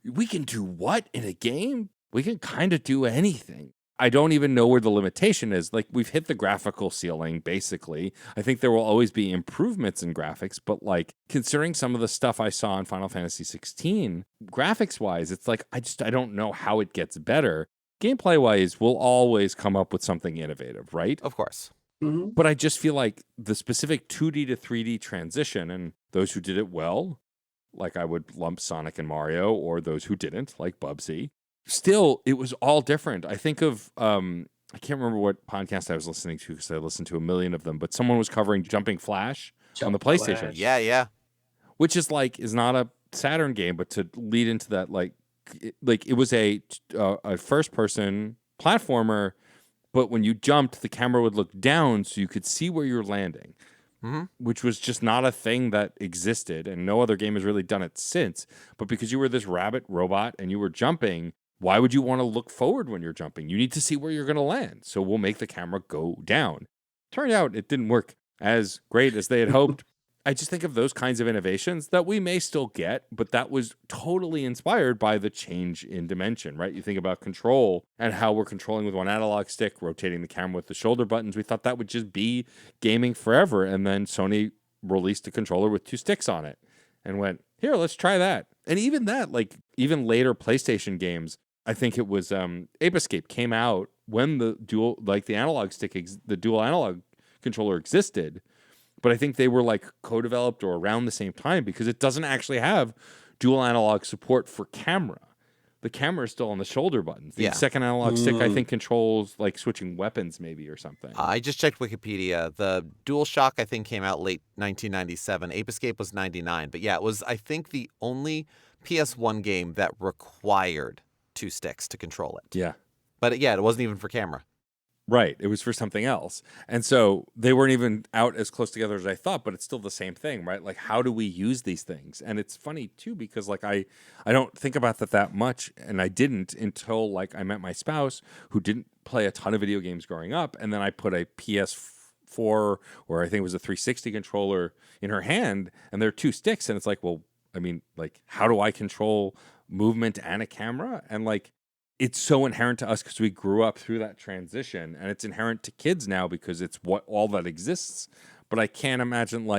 Speaker 2: we can do what in a game? We can kind of do anything. I don't even know where the limitation is. Like, we've hit the graphical ceiling, basically. I think there will always be improvements in graphics, but like, considering some of the stuff I saw in Final Fantasy 16, graphics-wise, it's like, I don't know how it gets better. Gameplay-wise, we'll always come up with something innovative, right?
Speaker 1: Of course.
Speaker 3: Mm-hmm.
Speaker 2: But I just feel like the specific 2D to 3D transition, and those who did it well, like I would lump Sonic and Mario, or those who didn't, like Bubsy, still, it was all different. I think of, I can't remember what podcast I was listening to because I listened to a million of them, but someone was covering Jumping Flash on the PlayStation.
Speaker 3: Flash.
Speaker 1: Yeah.
Speaker 2: Which is not a Saturn game, but to lead into that, it was a first-person platformer, but when you jumped, the camera would look down so you could see where you're landing.
Speaker 1: Mm-hmm.
Speaker 2: Which was just not a thing that existed, and no other game has really done it since. But because you were this rabbit robot and you were jumping, why would you want to look forward when you're jumping? You need to see where you're going to land. So we'll make the camera go down. Turned out it didn't work as great as they had hoped. I just think of those kinds of innovations that we may still get, but that was totally inspired by the change in dimension, right? You think about control and how we're controlling with one analog stick, rotating the camera with the shoulder buttons. We thought that would just be gaming forever. And then Sony released a controller with 2 sticks on it and went, here, let's try that. And even that, even later PlayStation games, I think it was Ape Escape came out when the the dual analog controller existed. But I think they were co-developed or around the same time because it doesn't actually have dual analog support for camera. The camera is still on the shoulder buttons. The second analog stick, I think, controls switching weapons maybe or something.
Speaker 1: I just checked Wikipedia. The DualShock, I think, came out late 1997. Ape Escape was 99. But yeah, it was, I think, the only PS1 game that required 2 sticks to control it.
Speaker 2: Yeah.
Speaker 1: But yeah, it wasn't even for camera.
Speaker 2: Right. It was for something else. And so they weren't even out as close together as I thought, but it's still the same thing, right? Like, how do we use these things? And it's funny, too, because I don't think about that much, and I didn't until, I met my spouse who didn't play a ton of video games growing up, and then I put a PS4, or I think it was a 360 controller in her hand, and there are 2 sticks, and it's how do I control movement and a camera? And, it's so inherent to us because we grew up through that transition, and it's inherent to kids now because it's all that exists. But I can't imagine,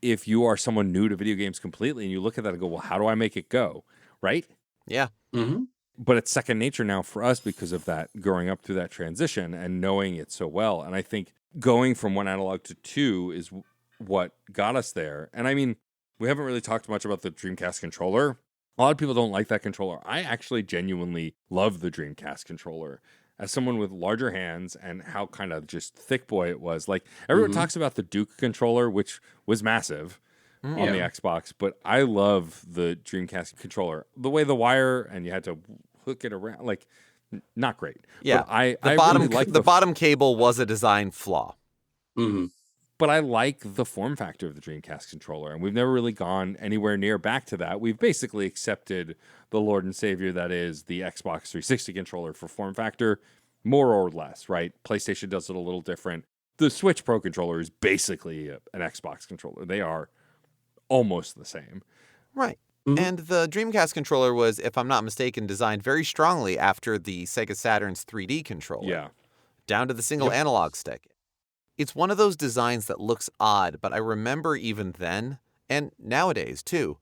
Speaker 2: if you are someone new to video games completely and you look at that and go, well, how do I make it go? Right?
Speaker 1: Yeah.
Speaker 3: Mm-hmm.
Speaker 2: But it's second nature now for us because of that, growing up through that transition and knowing it so well. And I think going from 1 analog to 2 is what got us there. And we haven't really talked much about the Dreamcast controller. A lot of people don't like that controller. I actually genuinely love the Dreamcast controller. As someone with larger hands and how kind of just thick boy it was. Everyone talks about the Duke controller, which was massive on the Xbox, but I love the Dreamcast controller. The way the wire, and you had to hook it around, not great.
Speaker 1: Yeah,
Speaker 2: but I
Speaker 1: bottom,
Speaker 2: really like
Speaker 1: the bottom cable was a design flaw.
Speaker 3: Mm-hmm.
Speaker 2: But I like the form factor of the Dreamcast controller, and we've never really gone anywhere near back to that. We've basically accepted the Lord and Savior that is the Xbox 360 controller for form factor, more or less, right? PlayStation does it a little different. The Switch Pro controller is basically an Xbox controller. They are almost the same.
Speaker 1: Right.
Speaker 3: Mm-hmm.
Speaker 1: And the Dreamcast controller was, if I'm not mistaken, designed very strongly after the Sega Saturn's 3D controller.
Speaker 2: Yeah.
Speaker 1: Down to the single analog stick. It's one of those designs that looks odd, but I remember even then, and nowadays too,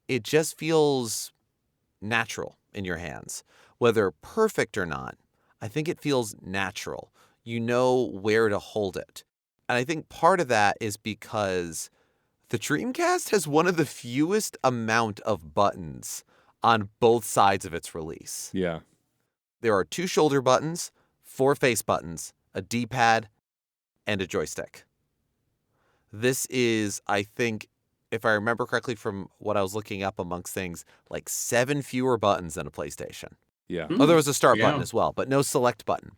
Speaker 1: it just feels natural in your hands. Whether perfect or not, I think it feels natural. You know where to hold it. And I think part of that is because the Dreamcast has one of the fewest amount of buttons on both sides of its release.
Speaker 2: Yeah.
Speaker 1: There are 2 shoulder buttons, 4 face buttons, a D-pad, and a joystick. This is, I think, if I remember correctly from what I was looking up amongst things, 7 fewer buttons than a PlayStation.
Speaker 2: Yeah.
Speaker 1: Oh, there was a start button as well, but no select button.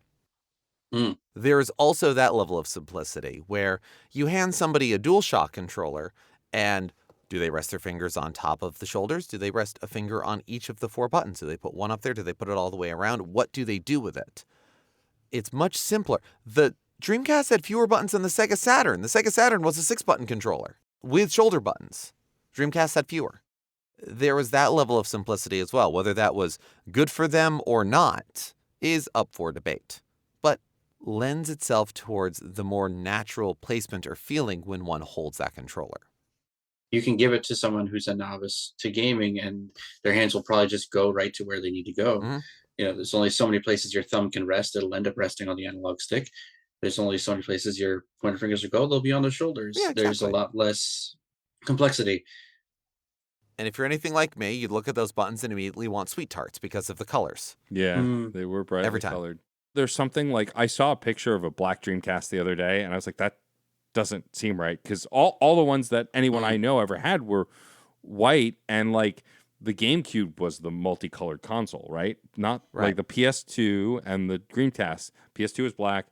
Speaker 3: Mm.
Speaker 1: There is also that level of simplicity where you hand somebody a DualShock controller, and do they rest their fingers on top of the shoulders? Do they rest a finger on each of the 4 buttons? Do they put one up there? Do they put it all the way around? What do they do with it? It's much simpler. The Dreamcast had fewer buttons than the Sega Saturn. The Sega Saturn was a 6-button controller with shoulder buttons. Dreamcast had fewer. There was that level of simplicity as well. Whether that was good for them or not is up for debate, but lends itself towards the more natural placement or feeling when one holds that controller.
Speaker 3: You can give it to someone who's a novice to gaming, and their hands will probably just go right to where they need to go.
Speaker 1: Mm-hmm.
Speaker 3: There's only so many places your thumb can rest. It'll end up resting on the analog stick. There's only so many places your pointer fingers will go. They'll be on the shoulders.
Speaker 1: Yeah, exactly.
Speaker 3: There's a lot less complexity.
Speaker 1: And if you're anything like me, you'd look at those buttons and immediately want sweet tarts because of the colors.
Speaker 2: Yeah, they were brightly
Speaker 1: Every time.
Speaker 2: colored. There's something like, I saw a picture of a black Dreamcast the other day, and I was like, that doesn't seem right, because all the ones that anyone I know ever had were white, and like the GameCube was the multicolored console, right? Not
Speaker 1: Right.
Speaker 2: like the PS2 and the Dreamcast. PS2 was black,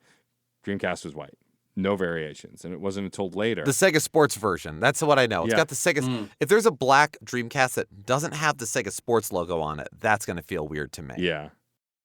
Speaker 2: Dreamcast was white. No variations. And it wasn't until later.
Speaker 1: The Sega Sports version. That's what I know. It's
Speaker 2: Yeah.
Speaker 1: got the Sega. If there's a black Dreamcast that doesn't have the Sega Sports logo on it, that's going to feel weird to me.
Speaker 2: Yeah.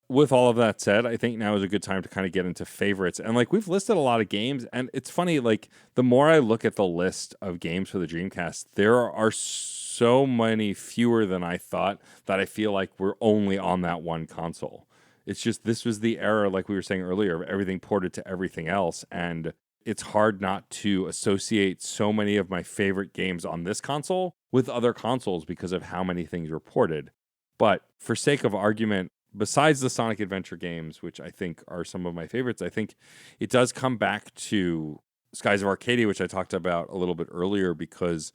Speaker 2: With all of that said, I think now is a good time to kind of get into favorites. And like, we've listed a lot of games, and it's funny, like the more I look at the list of games for the Dreamcast, there are so many fewer than I thought that I feel like we're only on that one console. It's just, this was the era, like we were saying earlier, of everything ported to everything else. And it's hard not to associate so many of my favorite games on this console with other consoles because of how many things were ported. But for sake of argument, besides the Sonic Adventure games, which I think are some of my favorites, I think it does come back to Skies of Arcadia, which I talked about a little bit earlier, because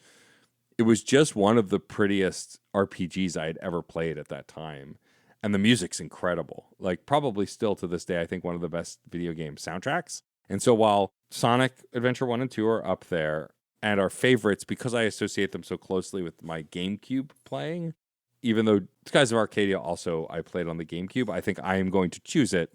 Speaker 2: it was just one of the prettiest RPGs I had ever played at that time. And the music's incredible. Like, probably still to this day, I think one of the best video game soundtracks. And so while Sonic Adventure 1 and 2 are up there and are favorites because I associate them so closely with my GameCube playing, even though Skies of Arcadia also I played on the GameCube, I think I am going to choose it,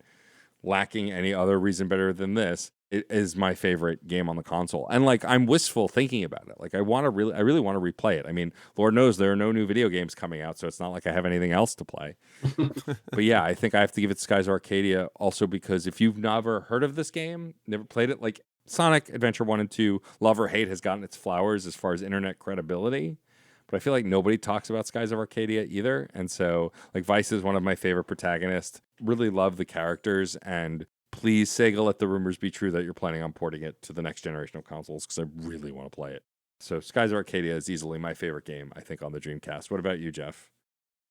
Speaker 2: lacking any other reason better than this. It is my favorite game on the console. And like, I'm wistful thinking about it. Like, I really want to replay it. I mean, Lord knows there are no new video games coming out, so it's not like I have anything else to play. But yeah, I think I have to give it Skies of Arcadia also because if you've never heard of this game, never played it, like Sonic Adventure 1 and 2, love or hate, has gotten its flowers as far as internet credibility. But I feel like nobody talks about Skies of Arcadia either. And so, like, Vice is one of my favorite protagonists. Really love the characters. And please, Sega, let the rumors be true that you're planning on porting it to the next generation of consoles, because I really want to play it. So Skies of Arcadia is easily my favorite game, I think, on the Dreamcast. What about you, Geoff?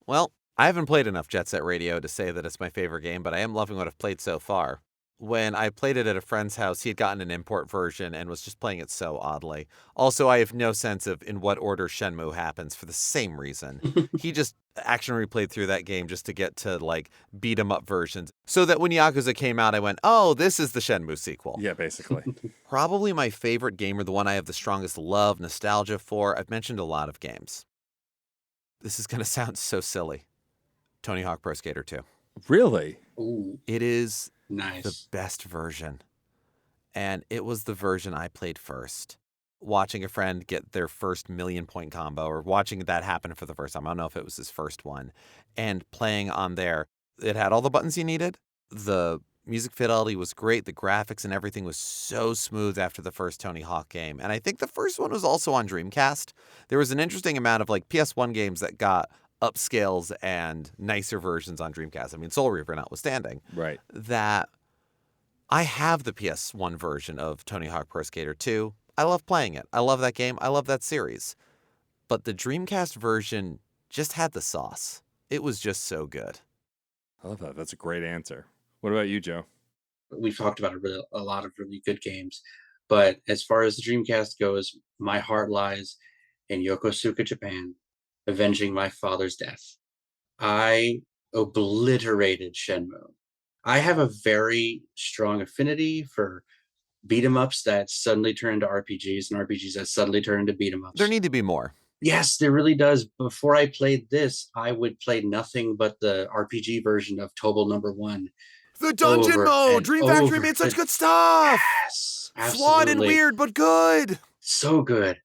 Speaker 1: Well, I haven't played enough Jet Set Radio to say that it's my favorite game, but I am loving what I've played so far. When I played it at a friend's house, he had gotten an import version and was just playing it so oddly. Also, I have no sense of in what order Shenmue happens for the same reason. He just action replayed through that game just to get to, like, beat 'em up versions. So that when Yakuza came out, I went, oh, this is the Shenmue sequel.
Speaker 2: Yeah, basically.
Speaker 1: Probably my favorite game, or the one I have the strongest love, nostalgia for. I've mentioned a lot of games. This is going to sound so silly. Tony Hawk Pro Skater 2.
Speaker 2: Really?
Speaker 3: Ooh,
Speaker 1: It is
Speaker 3: nice.
Speaker 1: the best version. And it was the version I played first. Watching a friend get their first 1,000,000-point combo, or watching that happen for the first time. I don't know if it was his first one. And playing on there, it had all the buttons you needed. The music fidelity was great. The graphics and everything was so smooth after the first Tony Hawk game. And I think the first one was also on Dreamcast. There was an interesting amount of like PS1 games that got upscales and nicer versions on Dreamcast. I mean, Soul Reaver notwithstanding.
Speaker 2: Right.
Speaker 1: That I have the PS1 version of Tony Hawk Pro Skater 2. I love playing it. I love that game. I love that series. But the Dreamcast version just had the sauce. It was just so good.
Speaker 2: I love that. That's a great answer. What about you, Joe?
Speaker 3: We've talked about a lot of really good games, but as far as the Dreamcast goes, my heart lies in Yokosuka, Japan, avenging my father's death. I obliterated Shenmue. I have a very strong affinity for beat 'em ups that suddenly turn into RPGs and RPGs that suddenly turn into beat 'em ups.
Speaker 1: There need to be more.
Speaker 3: Yes, there really does. Before I played this, I would play nothing but the RPG version of Tobal #1.
Speaker 1: The dungeon
Speaker 3: over
Speaker 1: mode!
Speaker 3: and
Speaker 1: Dream Factory
Speaker 3: over.
Speaker 1: made such good stuff!
Speaker 3: Yes,
Speaker 1: Flawed and
Speaker 3: absolutely.
Speaker 1: weird, but good!
Speaker 3: So good.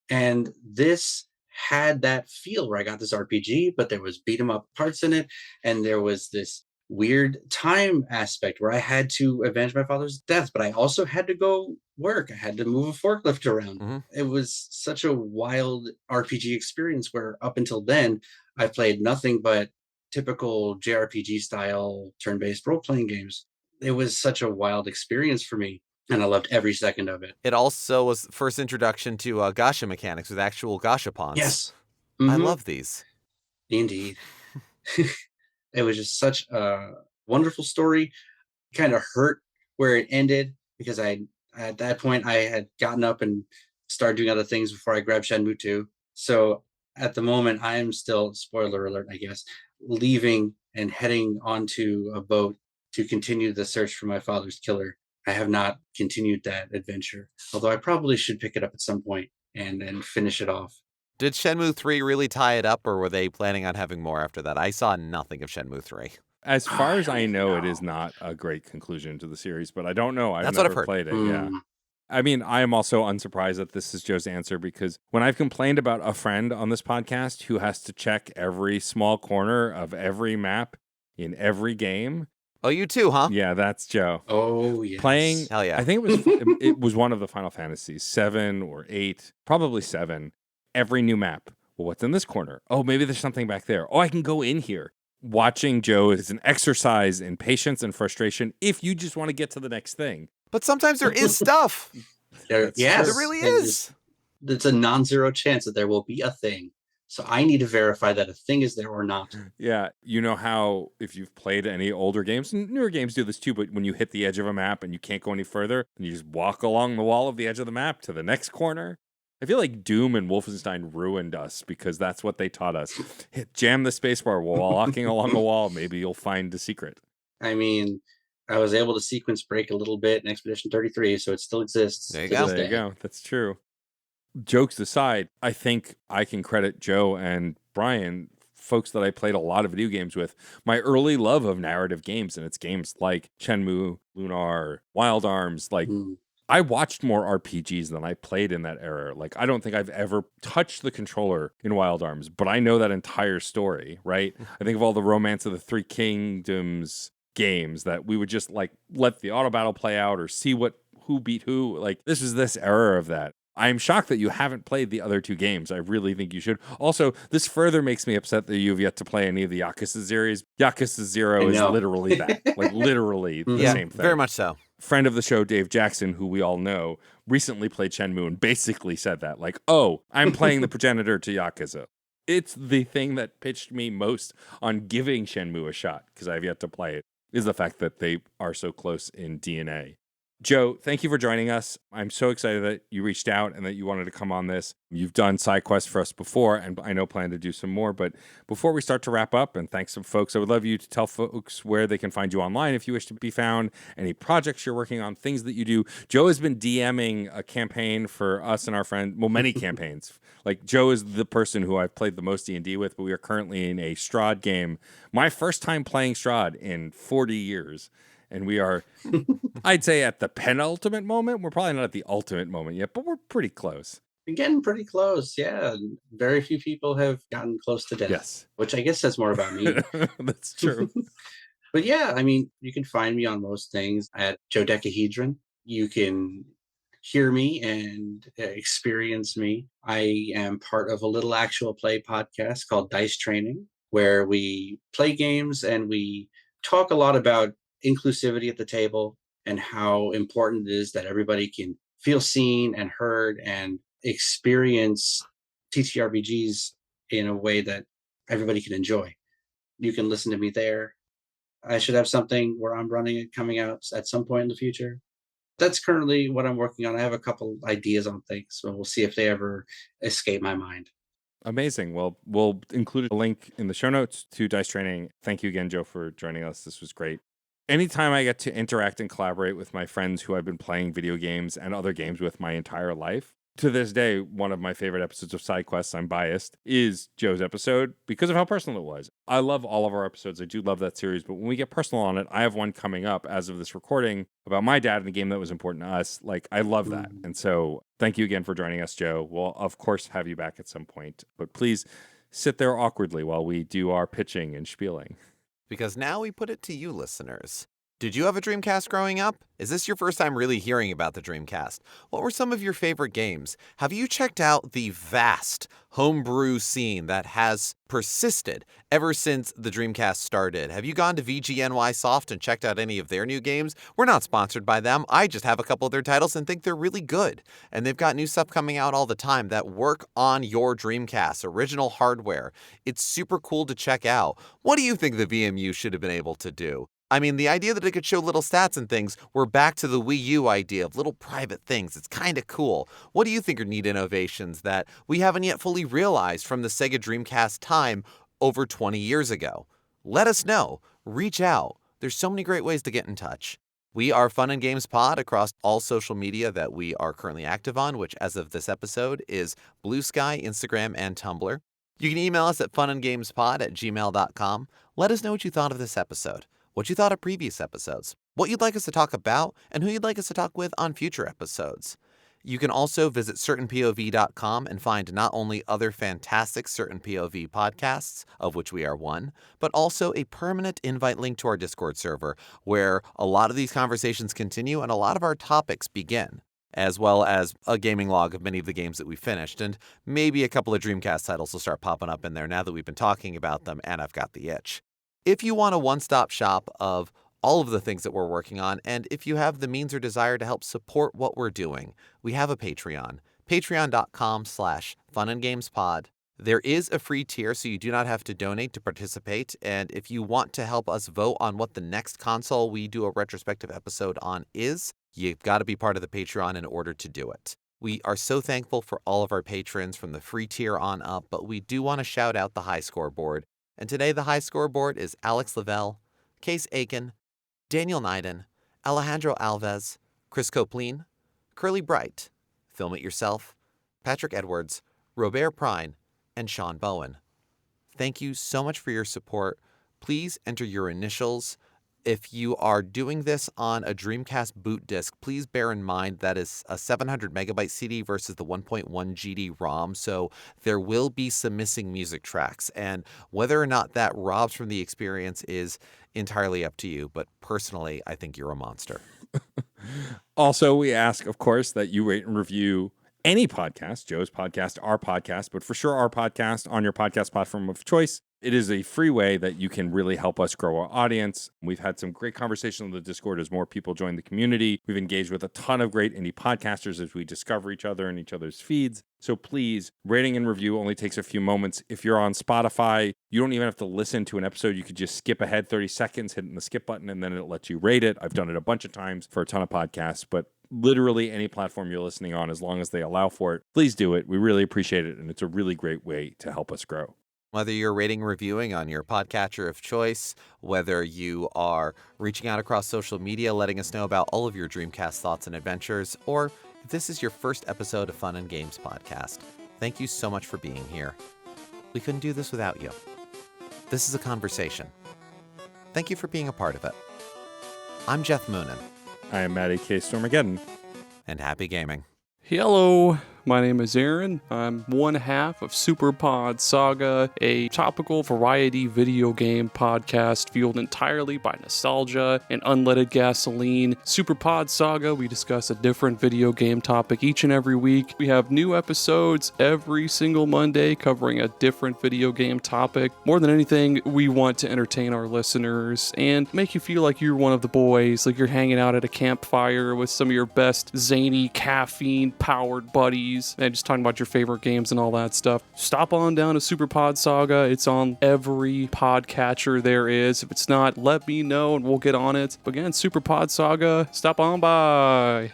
Speaker 3: And this had that feel where I got this RPG, but there was beat 'em up parts in it, and there was this weird time aspect where I had to avenge my father's death, but I also had to go work. I had to move a forklift around.
Speaker 1: Mm-hmm.
Speaker 3: It was such a wild RPG experience where up until then I played nothing but typical JRPG style turn-based role-playing games. It was such a wild experience for me, and I loved every second of it.
Speaker 1: It also was the first introduction to gacha mechanics with actual gashapons.
Speaker 3: Yes.
Speaker 1: I
Speaker 3: Mhm.
Speaker 1: love these.
Speaker 3: Indeed. It was just such a wonderful story. Kind of hurt where it ended because at that point I had gotten up and started doing other things before I grabbed Shenmue 2. So at the moment I am still, spoiler alert, I guess, leaving and heading onto a boat to continue the search for my father's killer. I have not continued that adventure, although I probably should pick it up at some point and finish it off.
Speaker 1: Did Shenmue 3 really tie it up, or were they planning on having more after that? I saw nothing of Shenmue 3.
Speaker 2: As far as I know, it
Speaker 3: know.
Speaker 2: is not a great conclusion to the series, but I don't know. I've
Speaker 1: That's what I've
Speaker 2: never
Speaker 1: heard.
Speaker 2: played it. Yeah.
Speaker 3: Mm.
Speaker 2: I mean, I am also unsurprised that this is Joe's answer because when I've complained about a friend on this podcast who has to check every small corner of every map in every game,
Speaker 1: Oh, you too, huh?
Speaker 2: yeah, that's Joe.
Speaker 3: Oh, yes.
Speaker 2: Playing,
Speaker 1: Hell yeah.
Speaker 2: I think it was one of the Final Fantasies, 7 or 8, probably 7. Every new map. Well, what's in this corner? Oh, maybe there's something back there. Oh, I can go in here. Watching Joe is an exercise in patience and frustration if you just want to get to the next thing.
Speaker 1: But sometimes there is stuff.
Speaker 2: That's
Speaker 3: Yes,
Speaker 1: There really
Speaker 3: it
Speaker 1: is.
Speaker 3: It's a non-zero chance that there will be a thing. So I need to verify that a thing is there or not.
Speaker 2: Yeah, you know how if you've played any older games, and newer games do this too, but when you hit the edge of a map and you can't go any further, and you just walk along the wall of the edge of the map to the next corner. I feel like Doom and Wolfenstein ruined us because that's what they taught us. Jam the spacebar while walking along a wall. Maybe you'll find the secret.
Speaker 3: I mean, I was able to sequence break a little bit in Expedition 33, so it still exists.
Speaker 1: There you
Speaker 3: to
Speaker 1: go.
Speaker 3: this
Speaker 2: There you
Speaker 3: day.
Speaker 2: go. That's true. Jokes aside, I think I can credit Joe and Brian, folks that I played a lot of video games with, my early love of narrative games. And it's games like Shenmue, Lunar, Wild Arms. Like,
Speaker 3: Mm.
Speaker 2: I watched more RPGs than I played in that era. Like, I don't think I've ever touched the controller in Wild Arms, but I know that entire story, right? I think of all the Romance of the Three Kingdoms games that we would just like let the auto battle play out or see who beat who. Like, this is this era of that. I'm shocked that you haven't played the other two games. I really think you should. Also, this further makes me upset that you've yet to play any of the Yakuza series. Yakuza 0
Speaker 3: I
Speaker 2: is
Speaker 3: know.
Speaker 2: literally that. Like, literally the
Speaker 1: Yeah,
Speaker 2: same thing.
Speaker 1: very much so.
Speaker 2: Friend of the show, Dave Jackson, who we all know, recently played Shenmue and basically said that. Like, oh, I'm playing the progenitor to Yakuza. It's the thing that pitched me most on giving Shenmue a shot, because I've yet to play it, is the fact that they are so close in DNA. Joe, thank you for joining us. I'm so excited that you reached out and that you wanted to come on this. You've done side quests for us before, and I know plan to do some more. But before we start to wrap up, and thanks some folks, I would love you to tell folks where they can find you online if you wish to be found, any projects you're working on, things that you do. Joe has been DMing a campaign for us and our friend, well, many campaigns. Like, Joe is the person who I've played the most D&D with, but we are currently in a Strahd game. My first time playing Strahd in 40 years. And we are, I'd say, at the penultimate moment. We're probably not at the ultimate moment yet, but we're pretty close.
Speaker 3: We're getting pretty close, yeah. Very few people have gotten close to death.
Speaker 2: Yes.
Speaker 3: Which I guess says more about me.
Speaker 2: That's true.
Speaker 3: But yeah, I mean, you can find me on most things at Dodecahedron. You can hear me and experience me. I am part of a little actual play podcast called Dice Training, where we play games and we talk a lot about inclusivity at the table and how important it is that everybody can feel seen and heard and experience TTRPGs in a way that everybody can enjoy. You can listen to me there. I should have something where I'm running it coming out at some point in the future. That's currently what I'm working on. I have a couple ideas on things, so we'll see if they ever escape my mind.
Speaker 2: Amazing. Well, we'll include a link in the show notes to Dice Training. Thank you again, Joe, for joining us. This was great. Anytime I get to interact and collaborate with my friends who I've been playing video games and other games with my entire life, To this day, one of my favorite episodes of Side Quests, I'm biased, is Joe's episode because of how personal it was. I love all of our episodes. I do love that series, but when we get personal on it, I have one coming up as of this recording about my dad and a game that was important to us. Like, I love that. And so thank you again for joining us, Joe. We'll, of course, have you back at some point, but please sit there awkwardly while we do our pitching and spieling.
Speaker 1: Because now we put it to you, listeners. Did you have a Dreamcast growing up? Is this your first time really hearing about the Dreamcast? What were some of your favorite games? Have you checked out the vast homebrew scene that has persisted ever since the Dreamcast started? Have you gone to VGNY Soft and checked out any of their new games? We're not sponsored by them. I just have a couple of their titles and think they're really good. And they've got new stuff coming out all the time that work on your Dreamcast, original hardware. It's super cool to check out. What do you think the VMU should have been able to do? I mean, the idea that it could show little stats and things, we're back to the Wii U idea of little private things. It's kind of cool. What do you think are neat innovations that we haven't yet fully realized from the Sega Dreamcast time over 20 years ago? Let us know. Reach out. There's so many great ways to get in touch. We are Fun and Games Pod across all social media that we are currently active on, which as of this episode is Blue Sky, Instagram, and Tumblr. You can email us at funandgamespod@gmail.com. Let us know what you thought of this episode, what you thought of previous episodes, what you'd like us to talk about, and who you'd like us to talk with on future episodes. You can also visit certainpov.com and find not only other fantastic Certain POV podcasts, of which we are one, but also a permanent invite link to our Discord server, where a lot of these conversations continue and a lot of our topics begin, as well as a gaming log of many of the games that we finished, and maybe a couple of Dreamcast titles will start popping up in there now that we've been talking about them and I've got the itch. If you want a one-stop shop of all of the things that we're working on, and if you have the means or desire to help support what we're doing, we have a Patreon, patreon.com/funandgamespod. There is a free tier, so you do not have to donate to participate, and if you want to help us vote on what the next console we do a retrospective episode on is, you've got to be part of the Patreon in order to do it. We are so thankful for all of our patrons from the free tier on up, but we do want to shout out the high scoreboard. And today the high scoreboard is Alex Lavelle, Case Aiken, Daniel Nyden, Alejandro Alves, Chris Copleen, Curly Bright, Film It Yourself, Patrick Edwards, Robert Prine, and Sean Bowen. Thank you so much for your support. Please enter your initials. If you are doing this on a Dreamcast boot disc, please bear in mind that is a 700 megabyte CD versus the 1.1 GD ROM, so there will be some missing music tracks, and whether or not that robs from the experience is entirely up to you, but personally, I think you're a monster.
Speaker 2: Also, we ask, of course, that you rate and review any podcast, Joe's podcast, our podcast, but for sure our podcast on your podcast platform of choice. It is a free way that you can really help us grow our audience. We've had some great conversation on the Discord as more people join the community. We've engaged with a ton of great indie podcasters as we discover each other and each other's feeds. So please, rating and review only takes a few moments. If you're on Spotify, you don't even have to listen to an episode. You could just skip ahead 30 seconds, hitting the skip button, and then it'll let you rate it. I've done it a bunch of times for a ton of podcasts, but literally any platform you're listening on, as long as they allow for it, please do it. We really appreciate it, and it's a really great way to help us grow.
Speaker 1: Whether you're rating and reviewing on your podcatcher of choice, whether you are reaching out across social media, letting us know about all of your Dreamcast thoughts and adventures, or if this is your first episode of Fun and Games Podcast, thank you so much for being here. We couldn't do this without you. This is a conversation. Thank you for being a part of it. I'm Jeff Moonen.
Speaker 2: I am Matty K. Stormageddon.
Speaker 1: And happy gaming.
Speaker 5: Hello, my name is Aaron. I'm one half of Superpod Saga, a topical variety video game podcast fueled entirely by nostalgia and unleaded gasoline. Superpod Saga, we discuss a different video game topic each and every week. We have new episodes every single Monday covering a different video game topic. More than anything, we want to entertain our listeners and make you feel like you're one of the boys, like you're hanging out at a campfire with some of your best zany caffeine-powered buddies and just talking about your favorite games and all that stuff. Stop on down to Superpod Saga. It's on every podcatcher there is. If it's not, let me know and we'll get on it. But again, Superpod Saga, stop on by.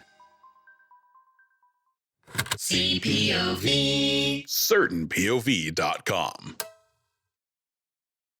Speaker 4: CPOV. CertainPOV.com.